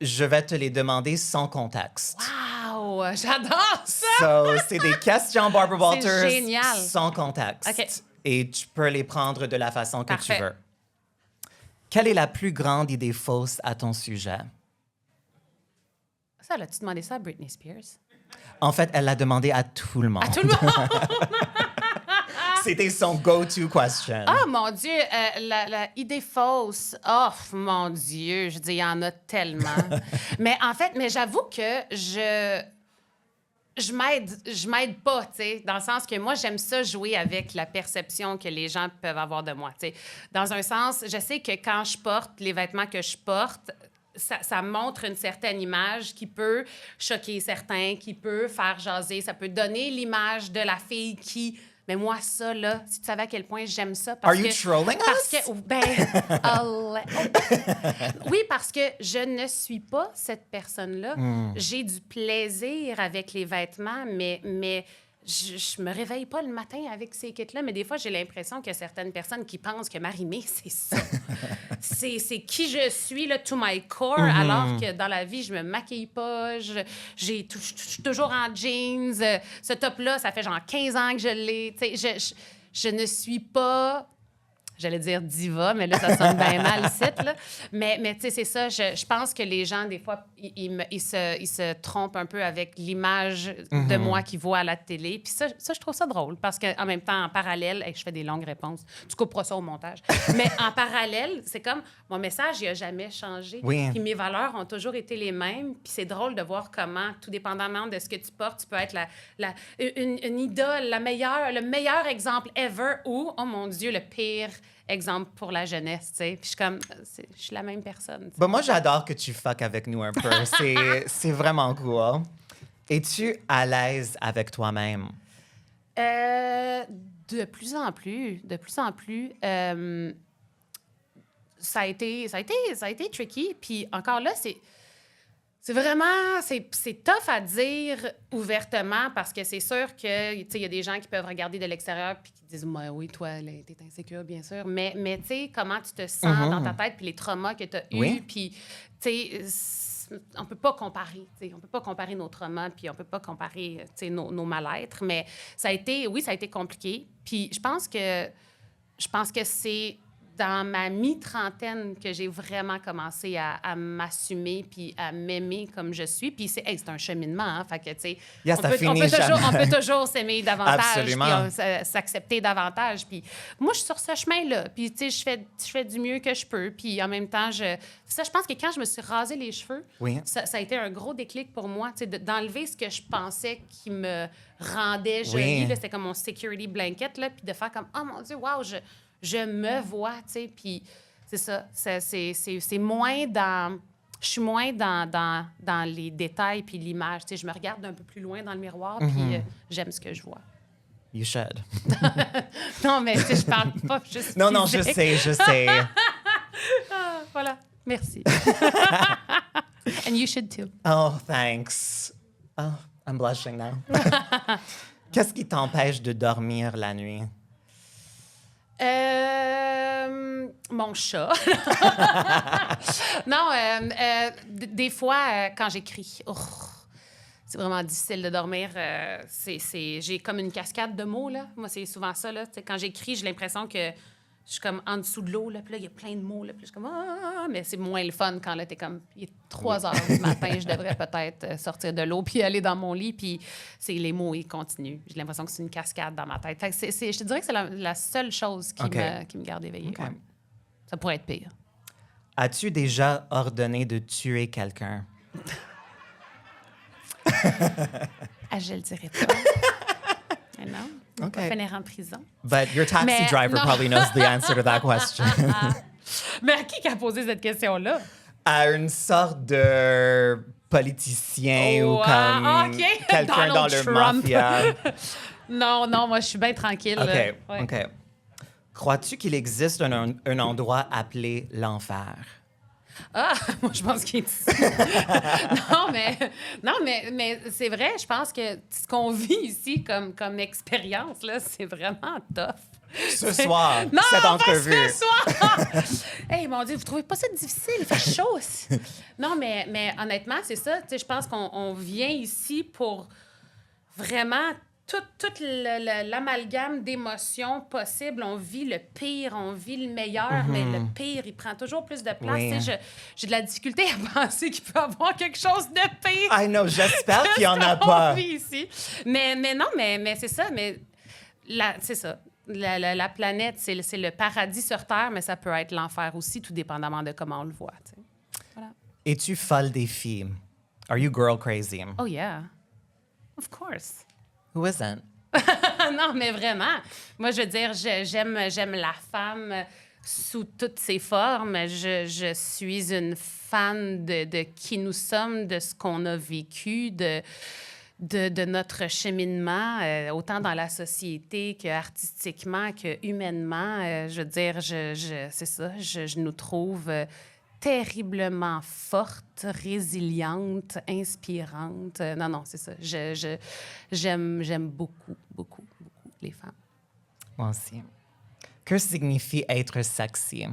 je vais te les demander sans contexte. Wow, j'adore ça! So, c'est des questions Barbara Walters génial. sans contexte. OK. Et tu peux les prendre de la façon que Parfait. tu veux. Quelle est la plus grande idée fausse à ton sujet? Ça, as-tu demandé ça à Britney Spears? En fait, elle l'a demandé à tout le monde. À tout le monde! C'était son go-to question. Ah, mon Dieu, la idée fausse. Oh, mon Dieu, je dis, il y en a tellement. Mais en fait, j'avoue que je m'aide pas, tu sais, dans le sens que moi, j'aime ça jouer avec la perception que les gens peuvent avoir de moi, tu sais. Dans un sens, je sais que quand je porte les vêtements que je porte, ça montre une certaine image qui peut choquer certains, qui peut faire jaser, ça peut donner l'image de la fille qui... Mais moi, ça, là, si tu savais à quel point j'aime ça... Are you trolling parce us? que, oui, parce que je ne suis pas cette personne-là. J'ai du plaisir avec les vêtements, mais je me réveille pas le matin avec ces kits-là. Mais des fois, j'ai l'impression qu'il y a certaines personnes qui pensent que Marie-Mé, c'est ça. c'est qui je suis, là, to my core, alors que dans la vie, je me maquille pas. Je suis toujours en jeans. Ce top-là, ça fait genre 15 ans que je l'ai. Tu sais, je ne suis pas... J'allais dire diva, mais là, ça sonne bien mal ici, là. Mais tu sais, c'est ça. Je pense que les gens, des fois, ils se trompent un peu avec l'image de moi qu'ils voient à la télé. Puis ça, je trouve ça drôle parce qu'en même temps, en parallèle, je fais des longues réponses. Tu couperas ça au montage. Mais en parallèle, c'est comme mon message, il n'a jamais changé. Oui. Puis mes valeurs ont toujours été les mêmes. Puis c'est drôle de voir comment, tout dépendamment de ce que tu portes, tu peux être une idole, le meilleur exemple ever ou, oh mon Dieu, le pire exemple pour la jeunesse, tu sais. Puis je suis comme, je suis la même personne. Ben, moi, j'adore que tu fuck avec nous un peu. C'est vraiment cool. Es-tu à l'aise avec toi-même? De plus en plus. Ça a été tricky. Puis encore là, c'est vraiment... C'est tough à dire ouvertement parce que c'est sûr que, tu sais, il y a des gens qui peuvent regarder de l'extérieur puis qui disent, oui, toi, t'es insécure, bien sûr. Mais tu sais, comment tu te sens dans ta tête puis les traumas que tu as eus. Puis, tu sais, on peut pas comparer. On peut pas comparer nos traumas puis on peut pas comparer, nos mal-être. Mais ça a été compliqué. Puis je pense que c'est dans ma mi-trentaine que j'ai vraiment commencé à m'assumer puis à m'aimer comme je suis. Puis c'est un cheminement, hein? Fait que, tu sais, Yes, ça on finit peut jamais. toujours s'aimer davantage, puis Absolument. s'accepter davantage. Puis moi, je suis sur ce chemin-là. Puis, tu sais, je fais du mieux que je peux. Puis en même temps, je pense que quand je me suis rasé les cheveux, Oui. ça a été un gros déclic pour moi, tu sais, d'enlever ce que je pensais qui me rendait jolie. Oui. Là, c'était comme mon security blanket, là, puis de faire comme, oh mon Dieu, wow, je me vois, tu sais, puis c'est ça, c'est moins dans... Je suis moins dans les détails puis l'image, tu sais, je me regarde d'un peu plus loin dans le miroir, puis j'aime ce que je vois. You should. Non, mais tu sais, je parle pas juste Non, non, je physique. sais, je sais. Ah, voilà, merci. And you should too. Oh, thanks. Oh, I'm blushing now. Qu'est-ce qui t'empêche de dormir la nuit? Mon chat. Non, des fois, quand j'écris, c'est vraiment difficile de dormir. J'ai comme une cascade de mots, là. Moi, c'est souvent ça, là. T'sais, quand j'écris, j'ai l'impression que je suis comme en dessous de l'eau, là. Puis là, il y a plein de mots, là. Puis je suis comme... Ah! Mais c'est moins le fun quand, là, t'es comme... Il est 3 heures du matin, je devrais peut-être sortir de l'eau puis aller dans mon lit. Puis les mots, ils continuent. J'ai l'impression que c'est une cascade dans ma tête. Fait que je te dirais que c'est la seule chose qui me garde éveillée. OK. Ouais. Ça pourrait être pire. As-tu déjà ordonné de tuer quelqu'un? Ah, je le dirais pas. Mais non. On OK. va finir en prison. But your taxi Mais driver non. probably knows the answer to that question. Mais à qui a posé cette question-là? À une sorte de politicien ou Wow, comme OK. quelqu'un dans Donald le Trump. mafia. Non, moi, je suis bien tranquille. OK, Ouais. OK. Crois-tu qu'il existe un endroit appelé l'enfer? Ah, moi, je pense qu'il est ici. non, mais c'est vrai, je pense que ce qu'on vit ici comme expérience, là, c'est vraiment tough. Ce soir, Non, cette pas entrevue. ce soir! Hey, mon Dieu, vous trouvez pas ça difficile? Il fait chaud aussi. Non, mais honnêtement, c'est ça. Tu sais, je pense qu'on vient ici pour vraiment tout l'amalgame d'émotions possibles. On vit le pire, on vit le meilleur, mais le pire, il prend toujours plus de place. Oui. Tu sais, j'ai de la difficulté à penser qu'il peut y avoir quelque chose de pire. I know, j'espère qu'il n'y en a que ce qu'on pas. vit ici. Mais non, mais c'est ça. Mais c'est ça. La planète, c'est le paradis sur Terre, mais ça peut être l'enfer aussi, tout dépendamment de comment on le voit. Tu sais. Voilà. Es-tu folle des filles? Are you girl crazy? Oh yeah, of course. Who isn't? Non, mais vraiment. Moi, je veux dire, j'aime la femme sous toutes ses formes. Je suis une fan de qui nous sommes, de ce qu'on a vécu, de notre cheminement, autant dans la société qu'artistiquement, que humainement. Je veux dire, c'est ça, je nous trouve terriblement forte, résiliente, inspirante. Non, c'est ça. J'aime beaucoup, beaucoup, beaucoup les femmes. Moi aussi. Que signifie être sexy?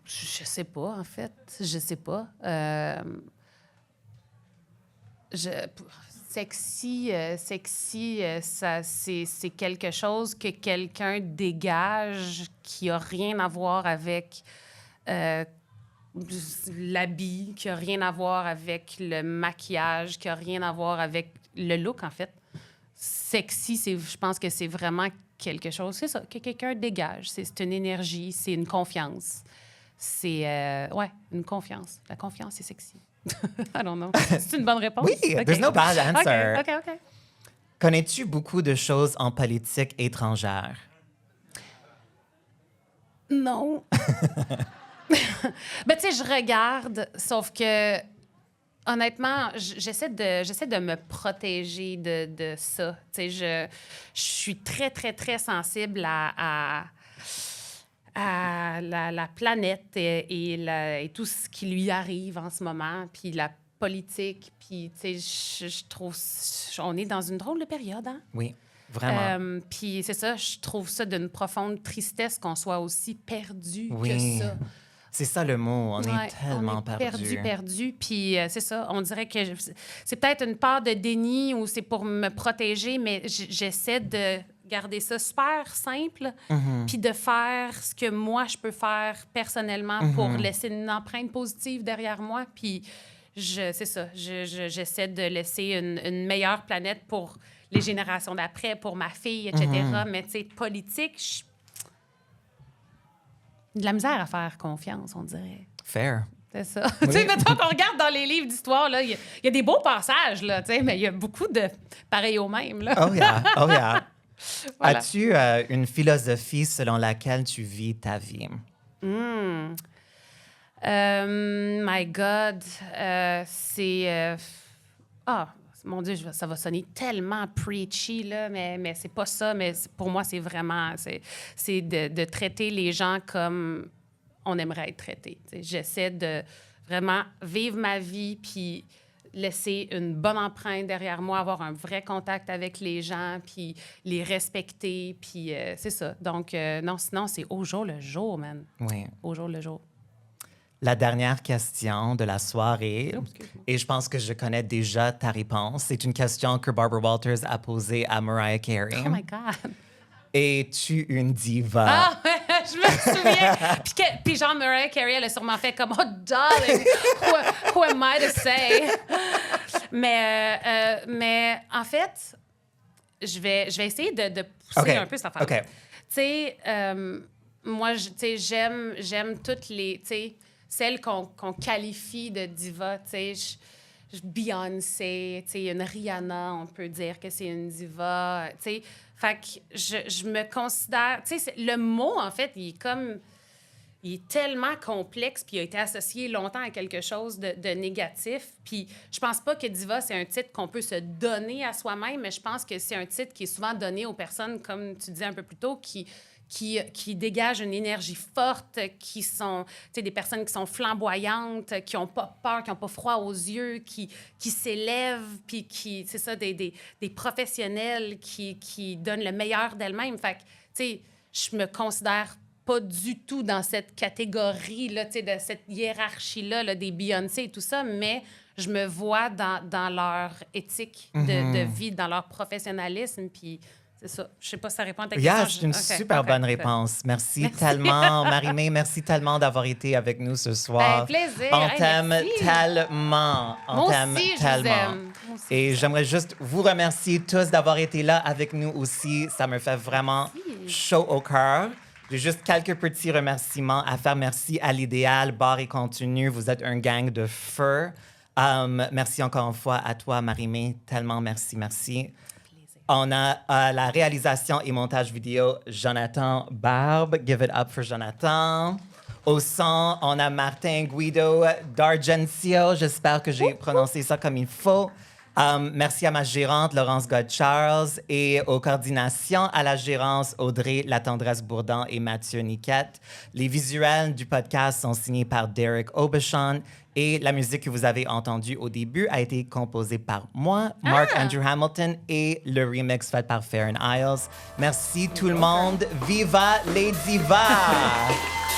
Je sais pas, en fait. Je sais pas. Sexy, ça, c'est quelque chose que quelqu'un dégage qui a rien à voir avec l'habit, qui a rien à voir avec le maquillage, qui a rien à voir avec le look, en fait. Sexy, je pense que c'est vraiment quelque chose, c'est ça, que quelqu'un dégage. C'est une énergie, c'est une confiance. C'est, une confiance. La confiance, c'est sexy. I don't know. C'est une bonne réponse? Oui, Okay. there's no bad answer. OK. Connais-tu beaucoup de choses en politique étrangère? Non. Ben, tu sais, je regarde, sauf que, honnêtement, j'essaie de me protéger de ça. Tu sais, je suis très, très, très sensible à la planète et tout ce qui lui arrive en ce moment, puis la politique, puis, tu sais, je trouve... On est dans une drôle de période, hein? Oui, vraiment. Puis c'est ça, je trouve ça d'une profonde tristesse qu'on soit aussi perdu Oui. que ça. C'est ça le mot, on Ouais, est tellement on est perdu. perdu. Puis c'est ça, on dirait que c'est peut-être une part de déni ou c'est pour me protéger, mais j'essaie de garder ça super simple, puis de faire ce que moi, je peux faire personnellement pour laisser une empreinte positive derrière moi. Puis c'est ça, j'essaie de laisser une meilleure planète pour les générations d'après, pour ma fille, etc. Mais tu sais, politique, de la misère à faire confiance, on dirait. Fair. C'est ça. Oui. Tu sais, mettons qu'on regarde dans les livres d'histoire, il y a des beaux passages, là, mais il y a beaucoup de pareil au même. Là. Oh yeah, oh yeah. Voilà. As-tu une philosophie selon laquelle tu vis ta vie? My God, c'est... mon Dieu, ça va sonner tellement preachy, là, mais c'est pas ça. Mais pour moi, c'est vraiment... C'est de traiter les gens comme on aimerait être traité. T'sais, j'essaie de vraiment vivre ma vie puis laisser une bonne empreinte derrière moi, avoir un vrai contact avec les gens, puis les respecter, puis c'est ça. Donc, non, sinon, c'est au jour le jour, man. Oui. Au jour le jour. La dernière question de la soirée, et je pense que je connais déjà ta réponse, c'est une question que Barbara Walters a posée à Mariah Carey. Oh my God! Es-tu une diva? Ah, je me souviens. Puis genre, Mariah Carey, elle a sûrement fait comme « Oh, darling, who am I to say? » Mais en fait, je vais essayer de pousser un peu cette affaire. OK. Tu sais, moi, j'aime toutes les... Tu sais, celles qu'on qualifie de diva, tu sais... Beyoncé, tu sais, une Rihanna, on peut dire que c'est une diva, tu sais. Fait que je me considère... Tu sais, le mot, en fait, il est tellement complexe puis il a été associé longtemps à quelque chose de négatif. Puis je pense pas que diva, c'est un titre qu'on peut se donner à soi-même, mais je pense que c'est un titre qui est souvent donné aux personnes, comme tu disais un peu plus tôt, qui dégagent une énergie forte, qui sont des personnes qui sont flamboyantes, qui n'ont pas peur, qui n'ont pas froid aux yeux, qui s'élèvent, puis c'est ça, des professionnels qui donnent le meilleur d'elles-mêmes. Fait que, tu sais, je me considère pas du tout dans cette catégorie, là, de cette hiérarchie-là, là, des Beyoncé et tout ça, mais je me vois dans leur éthique de vie, dans leur professionnalisme, puis... C'est ça. Je sais pas si ça répond à ta question. C'est une super bonne réponse. Merci tellement, Marie-Mé. Merci tellement d'avoir été avec nous ce soir. Plaisir. On t'aime tellement. Moi aussi, je vous aime. Et j'aimerais juste vous remercier tous d'avoir été là avec nous aussi. Ça me fait vraiment chaud au cœur. J'ai juste quelques petits remerciements à faire. Merci à l'Idéal, Bar et Contenu. Vous êtes un gang de feu. Merci encore une fois à toi, Marie-Mé. Tellement merci. On a la réalisation et montage vidéo, Jonathan Barbe. Give it up for Jonathan. Au son, on a Martin Guido d'Argencio. J'espère que j'ai prononcé ça comme il faut. Merci à ma gérante, Laurence God-Charles. Et aux coordinations, à la gérance, Audrey Latendresse Bourdon et Mathieu Niquette. Les visuels du podcast sont signés par Derek Aubuchon. Et la musique que vous avez entendue au début a été composée par moi, Mark Andrew Hamilton, et le remix fait par Farron Isles. Merci tout le monde. Viva les divas!